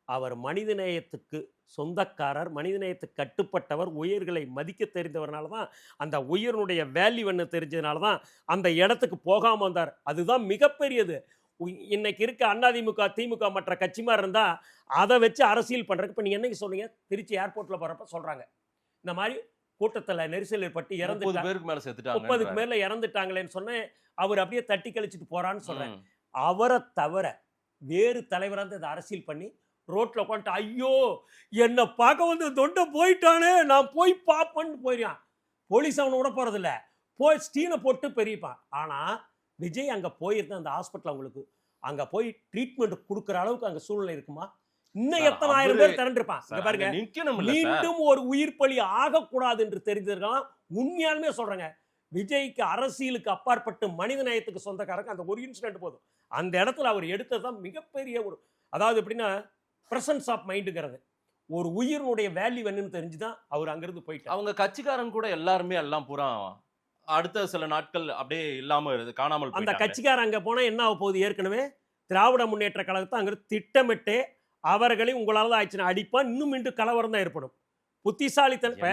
அவர் மனிதநேயத்துக்கு சொந்தக்காரர், மனிதநேயத்துக்கு கட்டுப்பட்டவர், உயிர்களை மதிக்க தெரிந்தவர்னால தான், அந்த உயிரினுடைய வேல்யூ என்ன தெரிஞ்சதுனால தான் அந்த இடத்துக்கு போகாமல் வந்தார். அதுதான் மிகப்பெரியது. இன்னைக்கு இருக்க அதிமுக திமுக மற்ற கட்சி மாதிரி இருந்தால் அதை வச்சு அரசியல் பண்ணுறதுக்கு. இப்போ நீங்கள் என்னைக்கு சொன்னீங்க, திருச்சி ஏர்போர்ட்டில் போகிறப்ப சொல்கிறாங்க இந்த மாதிரி கூட்டத்தில் நெரிசல் ஏற்பட்டு 30 பேருக்கு மேல செத்துட்டாங்க, 30க்கு மேலே இறந்துட்டாங்களேன்னு சொன்னேன். அவர் அப்படியே தட்டி கழிச்சிட்டு போகிறான்னு சொல்கிறேன். அவரை தவிர வேறு தலைவராக இதை அரசியல் பண்ணி ரோட்டில் உட்காந்துட்டு ஐயோ என்னை பார்க்க வந்து தொண்டை போயிட்டானே நான் போய் பார்ப்பேன்னு போயிடான். போலீஸ் அவனை விட போகிறதில்ல, போய் ஸ்டீனை போட்டு பெரியப்பான். ஆனால் விஜய் அங்கே போயிருந்தா அந்த ஹாஸ்பிட்டல் அவங்களுக்கு அங்கே போய் ட்ரீட்மெண்ட் கொடுக்குற அளவுக்கு அங்கே சூழ்நிலை இருக்குமா? இன்னும் எத்தனை ஆயிரம் பேர் திரண்டிருப்பான். இங்க பாருங்க, மீண்டும் ஒரு உயிர் பலி ஆகக்கூடாது என்று தெரிஞ்சிருக்கலாம். உண்மையாலுமே சொல்றேங்க, விஜய்க்கு அரசியலுக்கு அப்பாற்பட்டு மனித நேயத்துக்கு சொந்தக்காரங்க அந்த ஒரு இன்சிடென்ட் போதும். அந்த இடத்துல அவர் எடுத்ததுதான் மிகப்பெரிய ஒரு, அதாவது எப்படின்னா பிரசன்ஸ் ஆஃப் மைண்டுங்கிறது, ஒரு உயிரினுடைய வேல்யூ என்னன்னு தெரிஞ்சுதான் அவர் அங்கிருந்து போயிட்டு. அவங்க கட்சிக்காரன் கூட எல்லாருமே எல்லாம் பூரா அடுத்த சில நாட்கள் அப்படியே இல்லாம காணாமல் அந்த கட்சிக்காரன் அங்க போனா என்ன ஆக போகுது? ஏற்கனவே திராவிட முன்னேற்ற கழகத்தை அங்க திட்டமிட்டு அவர்களை உங்களால ஆயிடுச்சுன்னா அடிப்பான், இன்னும் மீண்டும் கலவரம் தான் ஏற்படும். புத்திசாலித்தனம்.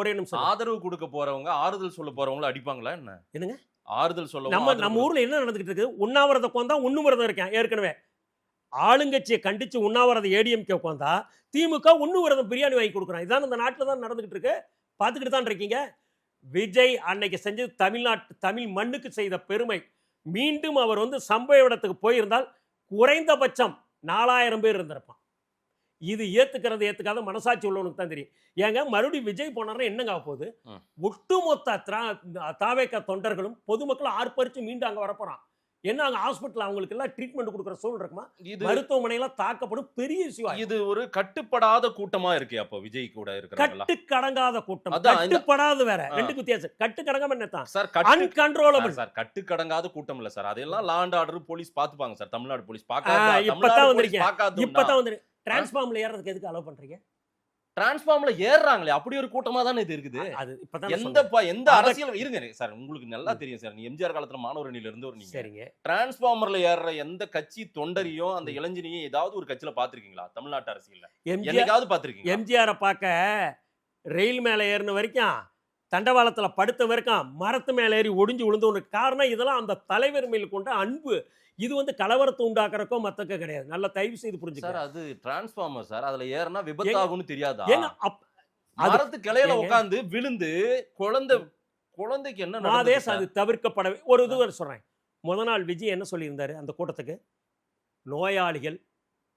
ஒரே நிமிஷம். ஆதரவு கொடுக்க போறவங்க, ஆறுதல் சொல்ல போறவங்கள அடிப்பாங்களா என்ன? என்னங்க ஆறுதல் சொல்ல நம்ம ஊர்ல என்ன நடந்துகிட்டு இருக்கு? உண்ணாவிரதம் உட்காந்தா உண்ணுவிரதம் இருக்கேன். ஏற்கனவே ஆளுங்கட்சியை கண்டிச்சு உண்ணாவிரதம் ஏடிஎம்கே உட்காந்தா திமுக உண்ணுவிரதம் பிரியாணி வாங்கி கொடுக்குறான். இதான் இந்த நாட்டில் தான் நடந்துகிட்டு இருக்கு, பார்த்துக்கிட்டு தான் இருக்கீங்க. விஜய் அன்னைக்கு செஞ்சது தமிழ் மண்ணுக்கு செய்த பெருமை. மீண்டும் அவர் வந்து சம்பவ இடத்துக்கு போயிருந்தால் குறைந்தபட்சம் 4000 பேர் இருந்திருப்பான். இது ஏத்துக்காத மனசாட்சி உள்ளவனுக்கு தான் தெரியும். ஏங்க மறுபடியும் விஜய் போனார்னா என்னங்க ஆக போகுது? ஒட்டுமொத்த தாவேக தொண்டர்களும் பொதுமக்களும் ஆர்ப்பரிச்சு மீண்டும் அங்க வரப்போறான். என்ன அங்க ஹாஸ்பிட்டல் அவங்களுக்கு எல்லாம் ட்ரீட்மெண்ட் கொடுக்குற சூழல் இருக்குமா? மருத்துவமனையெல்லாம் தாக்கப்படும் பெரிய இஷ்யூ. இது ஒரு கட்டுப்படாத கூட்டமா இருக்கு. அப்போ விஜய் கூட இருக்கிறாங்களா? கட்டுக்கடங்காத கூட்டம், கட்டுப்படாத வேற, ரெண்டுக்கு வித்தியாசம். கட்டுக்கடங்காம என்ன சார்? Uncontrollable sir. கட்டுக்கடங்காத கூட்டம் இல்ல சார், அதெல்லாம் லா அண்ட் ஆர்டர் போலீஸ் பாத்துப்பாங்க சார். தமிழ்நாடு போலீஸ் இப்பதான் வந்து டிரான்ஸ்ஃபார்ம்ல ஏறதுக்கு எதுக்கு அலோவ் பண்றீங்க? டிரான்ஸ்ஃபார்ம்ல ஏறாங்களே, அப்படி ஒரு கூட்டமா தானே இது இருக்குது. அது இப்பதான் எந்த அரசியல் இருங்க சார், உங்களுக்கு நல்லா தெரியும் சார், நீ எம்ஜிஆர் காலத்துல மாணவரணியில இருந்து ஒரு நீங்க சரிங்க டிரான்ஸ்ஃபார்மர்ல ஏற எந்த கட்சி தொண்டரையும் அந்த இளைஞனையும் ஏதாவது ஒரு கட்சியில பாத்திருக்கீங்களா? தமிழ்நாட்டு அரசியல்ல என்னைக்காவது பாத்திருக்கீங்க? எம்ஜிஆரை பார்க்க ரயில் மேல ஏறின வரைக்கும், தண்டவாளத்துல படுத்த வரைக்கும், மரத்து மேல ஏறி ஒடிஞ்சு விழுந்த காரணம் இதெல்லாம் அந்த தலைவர் மேல் கொண்ட அன்பு. இது வந்து கலவரத்தை உண்டாக்குறக்கோ மத்தக்க கிடையாது. நல்ல தயவு செய்து புரிஞ்சுக்க சார். அது டிரான்ஸ்ஃபார்மர் சார், அதுல ஏறினா விபத்தாகும்னு தெரியாதா? மரத்து கிளையில உட்கார்ந்து விழுந்து குழந்தைக்கு என்ன நடந்தது? அது தவிர்க்கப்படவே. ஒரு இது சொல்றேன். முதல் நாள் விஜய் என்ன சொல்லியிருந்தாரு அந்த கூட்டத்துக்கு? நோயாளிகள்,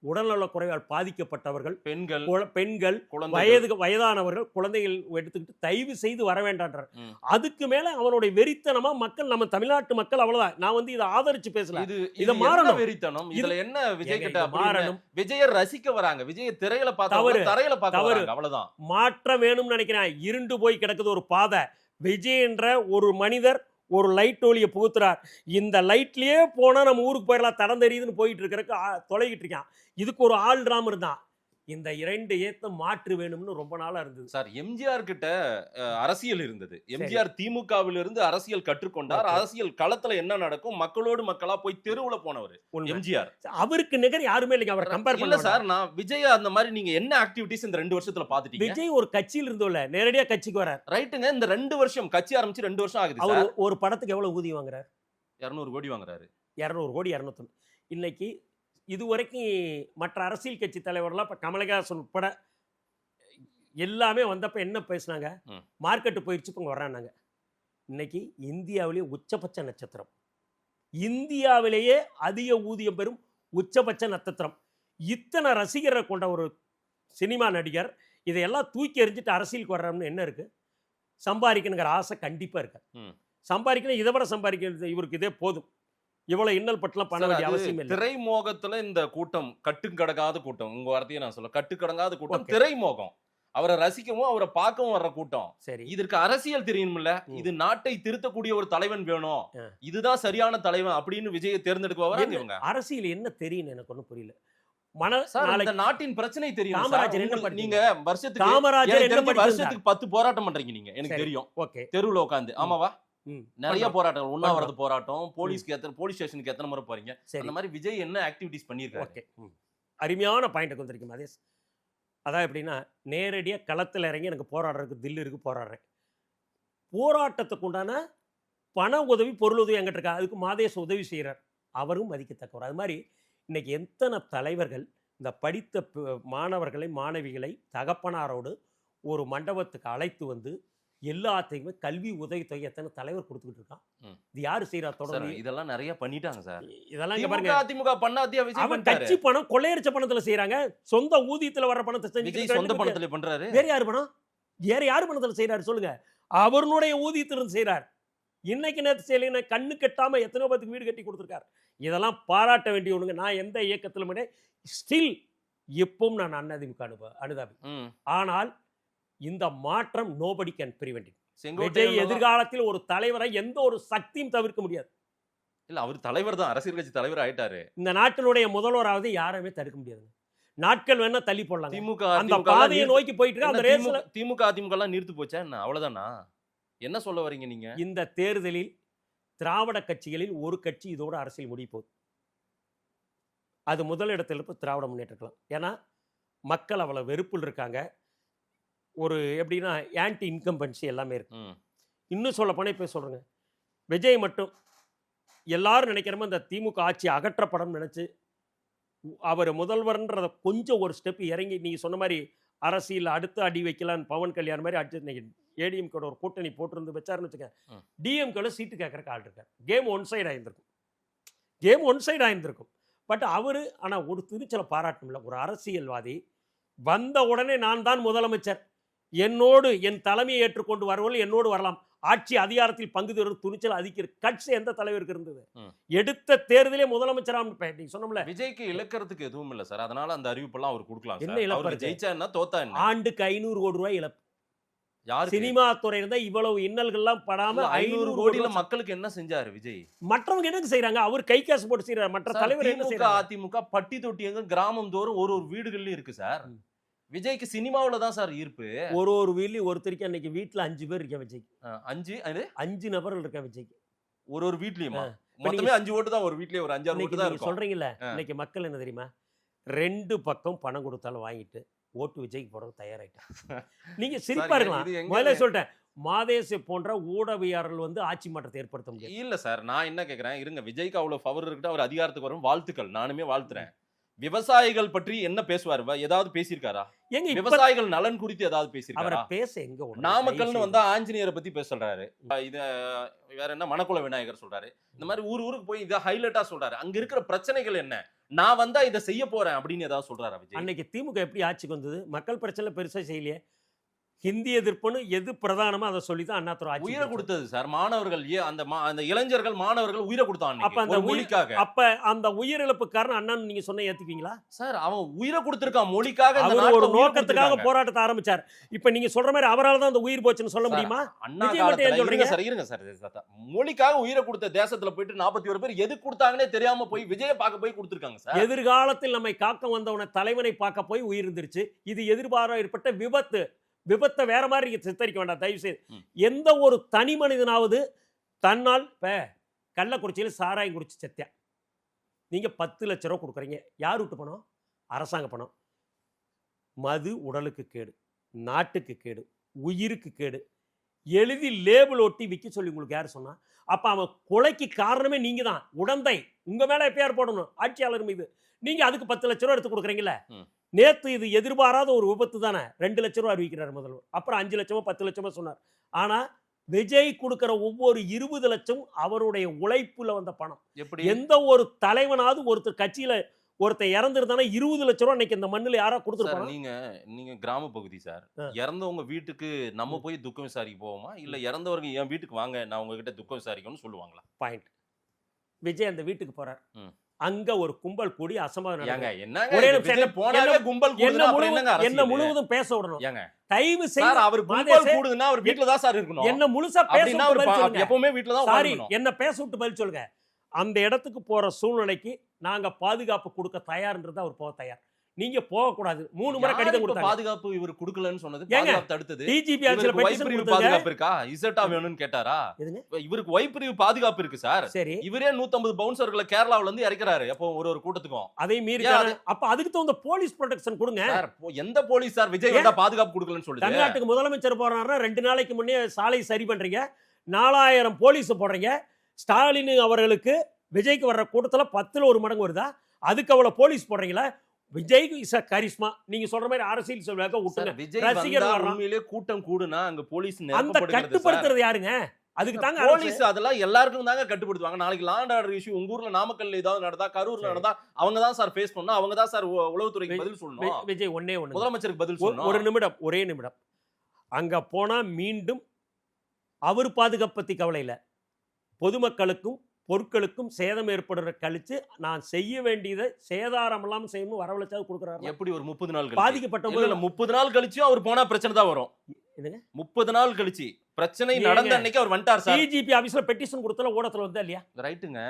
உடல்நல குறைவால் பாதிக்கப்பட்டவர்கள், பெண்கள், வயதானவர்கள், குழந்தைகள் எடுத்துக்கிட்டு தயவு செய்து வர வேண்டான்றார். அதுக்கு மேல அவனுடைய வெறித்தனமா மக்கள், நம்ம தமிழ்நாட்டு மக்கள் அவ்வளவுதான். நான் வந்து இதை ஆதரிச்சு பேசல. இது மாறணும். வெறித்தனம் இதுல என்ன? விஜய் கிட்ட மாறணும். விஜய ரசிக்க வராங்க, விஜய திரையில பார்த்தா தரையில பார்த்தா அவ்வளவுதான். மாற்ற வேணும்னு நினைக்கிறேன். இருண்டு போய் கிடக்குது ஒரு பாதை. விஜய் என்ற ஒரு மனிதர் ஒரு லைட் ஒளியை புகுத்துறார். இந்த லைட்லயே போனா நம்ம ஊருக்கு போயிடலாம், தடம் தெரியுதுன்னு போயிட்டு இருக்கிறதுக்கு தொலைகிட்டு இருக்கான். இதுக்கு ஒரு ஆள் டிராம் இருந்தான். இந்த 2 ஏத்த மாற்று வேணும்னு ரொம்ப நாளா இருந்தது சார். எம்ஜிஆர் கிட்ட அரசியல் இருந்தது. எம்ஜிஆர் திமுகவில் இருந்து அரசியல் கற்றுக்கொண்டார். அரசியல் களத்துல என்ன நடக்கும், மக்களோடு மக்களா போய் தெருவுல போனவர் எம்ஜிஆர். அவருக்கு நிகர் யாருமே இல்லைங்க. அவர் கம்பேர் பண்ணல சார். நான் விஜய் அந்த மாதிரி நீங்க என்ன ஆக்டிவிட்டிஸ் இந்த 2 வருஷத்துல பாத்துட்டீங்க? விஜய் ஒரு கட்சியில் இருந்தோம்ல, நேரடியா கட்சிக்கு வரார். ரைட்டுங்க. இந்த 2 வருஷம் கட்சி ஆரம்பிச்சு 2 வருஷம் ஆகுது. அவர் ஒரு படத்துக்கு எவ்வளவு ஊதியம் வாங்குறாரு? 200 கோடி வாங்குறாரு. 200 கோடி 200. இன்னைக்கு இதுவரைக்கும் மற்ற அரசியல் கட்சி தலைவர்கள்லாம் இப்போ கமலஹாசன் உட்பட எல்லாமே வந்தப்ப என்ன பேசினாங்க? மார்க்கெட்டு போயிடுச்சு, இப்போ வர்றாங்க. இன்னைக்கு இந்தியாவிலேயே உச்சபட்ச நட்சத்திரம், இந்தியாவிலேயே அதிக ஊதியம் பெறும் உச்சபட்ச நட்சத்திரம், இத்தனை ரசிகரை கொண்ட ஒரு சினிமா நடிகர் இதையெல்லாம் தூக்கி எறிஞ்சிட்டு அரசியலுக்கு வர்றோம்னு என்ன இருக்கு? சம்பாதிக்கணுங்கிற ஆசை கண்டிப்பா இருக்கு. சம்பாதிக்கணும், இதை விட சம்பாதிக்கிறது இவருக்கு இதே போதும். இவ்வளவு இன்னல் பட்டலாம் பண்ண வேண்டிய அவசியம் இல்லை. திரைமோகத்துல இந்த கூட்டம் கட்டுக்கடங்காத கூட்டம், உங்க வார்த்தையை நான் சொல்ல, கட்டுக்கடங்காத கூட்டம் திரைமோகம். அவரை ரசிக்கவும் அவரை பார்க்கவும் வர்ற கூட்டம். சரி, இதற்கு அரசியல் தெரியணும்ல. இது நாட்டை திருத்தக்கூடிய ஒரு தலைவன் வேணும், இதுதான் சரியான தலைவன் அப்படின்னு விஜயை தேர்ந்தெடுக்க வராங்க இவங்க. அரசியல் என்ன தெரியும் எனக்கு ஒன்றும் புரியல. இந்த நாட்டின் பிரச்சனை தெரியும். காமராஜர் என்ன நீங்க வருஷத்துக்கு காமராஜர் என்ன வருஷத்துக்கு 10 போராட்டம் பண்றீங்க நீங்க, எனக்கு தெரியும். ஓகே, தெருவுல உட்காந்து. ஆமாவா? நிறைய போராட்டம், உண்ணாவிரத போராட்டம், போலீஸ் ஸ்டேஷனுக்கு எத்தனை முறை போறீங்க? அந்த மாதிரி விஜய் என்ன ஆக்டிவிட்டிஸ் பண்ணிருக்காரு? ஓகே, அருமையான பாயிண்ட்டுக்கு வந்திருக்கு மதேஷ். அதான் எப்படின்னா, நேரடியா களத்தில் இறங்கி எனக்கு போராடுறதுக்கு தில்லு இருக்கு, போராடுறேன். போராட்டத்துக்கு உண்டான பண உதவி, பொருள் உதவி என்கிட்ட இருக்கா, அதுக்கு மாதேஷ் உதவி செய்கிறார், அவரும் மதிக்கத்தக்கவர். அது மாதிரி இன்னைக்கு எத்தனை தலைவர்கள் இந்த படித்த மாணவர்களை மாணவிகளை தகப்பனாரோடு ஒரு மண்டபத்துக்கு அழைத்து வந்து எல்லாத்தையுமே கல்வி உதவித்தொகை எத்தனை தலைவர் கொடுத்துக்கிட்டு இருக்கான். இது யாரு செய்யறா? தொடர்ந்து இதெல்லாம் நிறைய பண்ணிட்டாங்க சார். இதெல்லாம் இங்க பாருங்க, அதிமுக பண்ணாதியா விஜய் அவன் கட்சி பணம் கொள்ளையடிச்ச பணத்துல செய்யறாங்க, சொந்த ஊதியத்துல வர்ற பணத்தை விஜய் சொந்த பணத்துல பண்றாரு. வேற யாரு பணம்? வேற யாரு பணத்துல செய்யறாரு சொல்லுங்க? அவருடைய ஊதியத்திலிருந்து செய்யறாரு. இன்னைக்கு நேற்று செய்யல, கண்ணு கட்டாம எத்தனையோ பேருக்கு வீடு கட்டி கொடுத்துருக்காரு. இதெல்லாம் பாராட்ட வேண்டிய ஒண்ணுங்க. நான் எந்த இயக்கத்திலுமே ஸ்டில் இப்பவும் நான் அதிமுக அனுதாபி. ஆனால் இந்த மாற்றம் nobody can prevent it. Vijay எதிர்காலத்தில் ஒரு தலைவரை எந்த ஒரு சக்தியும் தவிர்க்க முடியாது. இல்ல, அவர் தலைவர் தான், அரசியல் கட்சி தலைவர் ஆயிட்டாரு. இந்த நாட்டினுடைய முதல்வராவது யாருமே தடுக்க முடியாது. நாட்கள் வேணா தள்ளி போடலாம். திமுக அந்த பாதையை நோக்கி போயிட்டு இருக்கு. அந்த ரேஸ்ல திமுக அதிமுக எல்லாம் நிறுத்து போச்சா என்ன? அவ்வளவுதானா? என்ன சொல்ல வரீங்க நீங்க? இந்த தேர்தலில் திராவிட கட்சிகளில் ஒரு கட்சி இதோட அரசியல் முடிய போகுது. அது முதலிடத்தில் இருப்ப திராவிட முன்னேற்றம். ஏன்னா மக்கள் அவ்வளவு வெறுப்பில் இருக்காங்க. ஒரு எப்படின்னா ஆன்டி இன்கம்பன்சி எல்லாமே இருக்கு. இன்னும் சொல்ல போனால் இப்போ சொல்கிறேங்க, விஜய் மட்டும் எல்லாரும் நினைக்கிறமோ இந்த திமுக ஆட்சி அகற்றப்படும் நினச்சி அவர் முதல்வர்ன்றத கொஞ்சம் ஒரு ஸ்டெப் இறங்கி நீங்கள் சொன்ன மாதிரி அரசியல் அடுத்து அடி வைக்கலான்னு பவன் கல்யாண் மாதிரி அடிச்சு இன்னைக்கு ஏடிஎம்கோட ஒரு கூட்டணி போட்டிருந்து வச்சாருன்னு வச்சுக்க, டிஎம்கோட சீட்டு கேட்குறக்கு ஆள் இருக்கார். கேம் ஒன் சைடு ஆயிருந்திருக்கும். பட் அவர் ஆனால் ஒரு துணிச்சலை பாராட்டணும்ல. ஒரு அரசியல்வாதி வந்த உடனே நான் தான் முதலமைச்சர், என்னோடு என் தலைமையை ஏற்றுக்கொண்டு வரவர்கள் என்னோடு வரலாம், ஆட்சி அதிகாரத்தில் பங்கு பெறுவது துணிச்சல் அதிக கட்சி எந்த தலைவருக்கு இருந்தது? எடுத்த தேர்தலே முதலமைச்சராக நீங்க சொன்னோம்ல. விஜய்க்கு இழக்கிறதுக்கு எதுவும் இல்லை சார், அதனால அந்த அறிவிப்பெல்லாம் அவர் கொடுக்கலாம். என்ன இழப்பு? ஜெயிச்சா என்ன, தோத்தா என்ன? ஆண்டுக்கு 500 கோடி ரூபாய் இழப்பு. யார் சினிமா துறை இருந்தா இவ்வளவு இன்னல்கள்லாம் படாம 500 கோடியில மக்களுக்கு என்ன செஞ்சாரு விஜய்? மற்றவங்க என்ன செய்யறாங்க? அவர் கை காசு போட்டு செய்யறாரு. மற்ற தலைவர் என்ன செய்யறாங்க? அதிமுக பட்டி தொட்டி எங்க கிராமம் தோறும் ஒரு வீடுகள்லயும் இருக்கு சார். விஜய்க்கு சினிமாவுல தான் சார் ஈர்ப்பு. ஒரு வீட்லயும் ஒருத்தருக்கு அன்னைக்கு வீட்டுல 5 பேர் இருக்கா விஜய்க்கு. 5 நபர்கள் இருக்கா விஜய்க்கு. ஒரு வீட்லயுமா? மொத்தமே 5 ஓட்டு தான் ஒரு வீட்லயே, ஒரு 5-6 ஓட்டு தான் இருக்கும். சொல்றீங்கல்ல, இன்னைக்கு மக்கள் என்ன தெரியுமா, 2 பக்கம் பணம் கொடுத்தாலும் வாங்கிட்டு ஓட்டு விஜய்க்கு போட தயாராயிட்டாங்க. நீங்க சிரிப்பா இருக்கலாம். முதல்ல சொல்லிட்டேன், மாதேஷ் போன்ற ஊடகவியாளர்கள் வந்து ஆட்சி மாற்றத்தை ஏற்படுத்த முடியாது. இல்ல சார், நான் என்ன கேக்குறேன், இருங்க, விஜய்க்கு அவ்வளவு பவர் இருக்கு, அவர் அதிகாரத்துக்கு வரும், வாழ்த்துக்கள், நானுமே வாழ்த்துறேன். விவசாயிகள் பற்றி என்ன பேசுவாரு? ஏதாவது பேசியிருக்காரா? விவசாயிகள் நலன் குறித்து ஏதாவது பேசியிருக்காரா? பேச எங்க நாமக்கல்னு வந்தா ஆஞ்சநேயரை பத்தி பேச சொல்றாரு. இத வேற என்ன மணக்குள விநாயகர் சொல்றாரு. இந்த மாதிரி ஊருக்கு போய் இதை ஹைலைட்டா சொல்றாரு. அங்க இருக்கிற பிரச்சனைகள் என்ன, நான் வந்தா இதை செய்ய போறேன் அப்படின்னு ஏதாவது சொல்றாரு விஜய்? அன்னைக்கு திமுக எப்படி ஆட்சிக்கு வந்தது? மக்கள் பிரச்சனை பெருசா செய்யலையே. ஹிந்தி எதிர்ப்புன்னு எது பிரதானமா அதை சொல்லி தான் அண்ணாதுரை ஆட்சி உயிரை கொடுத்தது சார். மாணவர்கள் அந்த இளைஞர்கள் மாணவர்கள் உயிரை கொடுத்தாங்க. அப்ப அந்த மொழிக்காக, அப்ப அந்த உயிரிழப்பு காரணம் அண்ணன் நீங்க சொன்ன ஏத்துக்குவீங்களா சார்? அவன் உயிரை கொடுத்திருக்கான் மொழிக்காக, ஒரு நோக்கத்துக்காக போராட்டத்தை ஆரம்பிச்சார். இப்ப நீங்க சொல்ற மாதிரி அவரால் தான் அந்த உயிர் போச்சுன்னு சொல்ல முடியுமா? அண்ணா சொல்றீங்க சார், இருங்க சார், மொழிக்காக உயிரை கொடுத்த தேசத்துல போயிட்டு 41 பேர் எது கொடுத்தாங்கன்னே தெரியாம போய் விஜயை பார்க்க போய் கொடுத்திருக்காங்க சார். எதிர்காலத்தில் நம்மை காக்க வந்தவன தலைவனை பார்க்க போய் உயிர் இருந்துருச்சு. இது எதிர்பாராத ஏற்பட்ட விபத்தை வேற மாதிரி நீங்க சித்தரிக்க வேண்டாம் தயவு செய்து. எந்த ஒரு தனி மனிதனாவது தன்னால் கள்ளக்குறிச்சியில் சாராயம் குடிச்சு செத்தியா, நீங்க 10 லட்சம் ரூபா கொடுக்குறீங்க, யார் விட்டு பணம்? அரசாங்க பணம். மது உடலுக்கு கேடு, நாட்டுக்கு கேடு, உயிருக்கு கேடு. எழுதி லேபிள் ஒட்டி விற்க சொல்லி உங்களுக்கு யார் சொன்னா? அப்ப அவன் கொலைக்கு காரணமே நீங்க தான். உடந்தை உங்க மேல எப்பயார் போடணும், ஆட்சியாளர் மீது. நீங்க அதுக்கு 10 லட்சம் ரூபா எடுத்து கொடுக்குறீங்களா? நேத்து இது எதிர்பாராத ஒரு விபத்து தானே, 2 லட்சம் ரூபா அறிவிக்கிறார் முதல்வர். அப்புறம் 5 லட்சமோ 10 லட்சமோ சொன்னார். ஆனா விஜய் கொடுக்கிற ஒவ்வொரு 20 லட்சம் அவருடைய உழைப்புல வந்த பணம். எந்த ஒரு தலைவனாவது ஒருத்தர் கட்சியில ஒருத்தர் இறந்துருந்தானா 20 லட்சம் ரூபா இன்னைக்கு இந்த மண்ணில் யாரா கொடுத்துருப்பாங்க? நீங்க கிராம பகுதி சார். இறந்தவங்க வீட்டுக்கு நம்ம போய் துக்கம் விசாரிக்க போவோமா, இல்ல இறந்தவர்கள் என் வீட்டுக்கு வாங்க நான் உங்ககிட்ட துக்கம் விசாரிக்கணும்னு சொல்லுவாங்களா? பாயிண்ட். விஜய் அந்த வீட்டுக்கு போறார். அங்க ஒரு கும்பல் கூடி அசம்பாவிதம் ஏங்க நடக்குது. என்னங்க ஒரே இது நிமிஷம் விஜய் போனாவே கும்பல் கூடுதுன்னா அப்புறம் என்னங்க என்ன அரசியல்? முழுவதும் பேச விடணும். ஏங்க தயவு சார் செய்து அவர் கும்பல் மாதேஷே, கூடுதுன்னா அவர் வீட்ல தான் சார் இருக்கணும். என்ன முழுசா பேச அப்படின்னா விட்டு அவர் பதில் சொல்லுங்க. எப்பவுமே வீட்ல தான் சாரி, உட்காரணும். என்ன பேச விட்டு பதில் சொல்லுங்க. அந்த இடத்துக்கு போற சூழ்நிலைக்கு நாங்க பாதுகாப்பு கொடுக்க தயார்ன்றது அவர் போக தயார். நீங்க போக கூடாது. 3 முறை யார் கடிதம் இப்ப கொடுத்தாங்க. பாதுகாப்பு இவர் குடுக்கலன்னு சொன்னது? ஏங்க, பாதுகாப்பு தடுத்தது. டிஜிபி ஆஃபீஸ்ல இவருக்கு பெட்டிஷன் வைப்பிரிவு கொடுத்தாங்க. பாதுகாப்பு இருக்கா? இசட்டா வேணும்னு கேட்டாரா? எதுங்க? இவருக்கு வைப்பிரிவு பாதுகாப்பு இருக்கு சார். சரி, இவரே 150 பவுன்சர்களை கேரளாவுல இருந்து இறக்குறாரு எப்போ ஒரு கூட்டத்துக்கும். அதை மீறி ஏன் தானே- அப்ப அதுக்கு தகுந்த போலீஸ் ப்ரொடெக்ஷன் கொடுங்க. சார் எந்த போலீஸ் சார் விஜய் வந்தா பாதுகாப்பு கொடுக்கலன்னு சொல்லுது? தமிழ்நாட்டுக்கு முதலமைச்சர் போறாருன்னா 2 நாளைக்கு முன்னே சாலை சரி பண்றீங்க, 4000 போலீஸ் போடுறீங்க. ஸ்டாலின் அவர்களுக்கு விஜய்க்கு வர்ற கூட்டத்துல 10ல் 1 மடங்கு வருதா? அதுக்கு அவ்வளவு போலீஸ் போடுறீங்களா? Vijay is a charisma. நீங்க சொல்ற மாதிரி அரசியல் சொல்வாக்க சார், விட்டுங்க. விஜய் ரசிகர் வந்தா வர்றான். உண்மையிலேயே கூட்டம் கூடுனா அங்க போலீஸ் அந்த நிரப்பப்படுகிறது சார். கட்டுப்படுத்துறது யாருங்க? அதுக்கு தாங்க அரசு. போலீஸ் அதெல்லாம் எல்லாருக்கும் தாங்க கட்டுப்படுத்துவாங்க. நாளைக்கு லா அண்ட் ஆர்டர் இஷ்யூ உங்க ஊர்ல நாமக்கல்ல ஏதாவது நடந்தா, கரூர்ல நடந்தா அவங்க தான் சார் ஃபேஸ் பண்ணணும். அவங்க தான் சார் உளவுத்துறைக்கு பதில் சொல்லணும். விஜய் ஒண்ணே ஒண்ணு. முதலமைச்சருக்கு பதில் ஒரு சொல்லணும். நிமிடம், ஒரே நிமிடம். அங்க போனா மீண்டும் அவர் பாதுகாப்பு பத்தி கவலை இல்ல. பொதுமக்களுக்கும் பொருட்களுக்கும் சேதம் ஏற்படுற கழிச்சு நான் செய்ய வேண்டியதை சேதாரம் இல்லாம செய்யணும் வரவழைச்சாவது கொடுக்குறாரு. எப்படி ஒரு 30 நாள் கழிச்சு? பாதிக்கப்பட்ட இல்ல 30 நாள் கழிச்சும் அவர் போனா பிரச்சனை தான் வரும். என்னங்க? 30 நாள் கழிச்சு பிரச்சனை ஏங்க, நடந்த அன்னைக்கு அவர் வந்துட்டார் சார். டிஜிபி ஆபீஸ்ல பெட்டிஷன் கொடுத்தல ஊடகத்துல வந்தா இல்லையா? ரைட்டுங்க.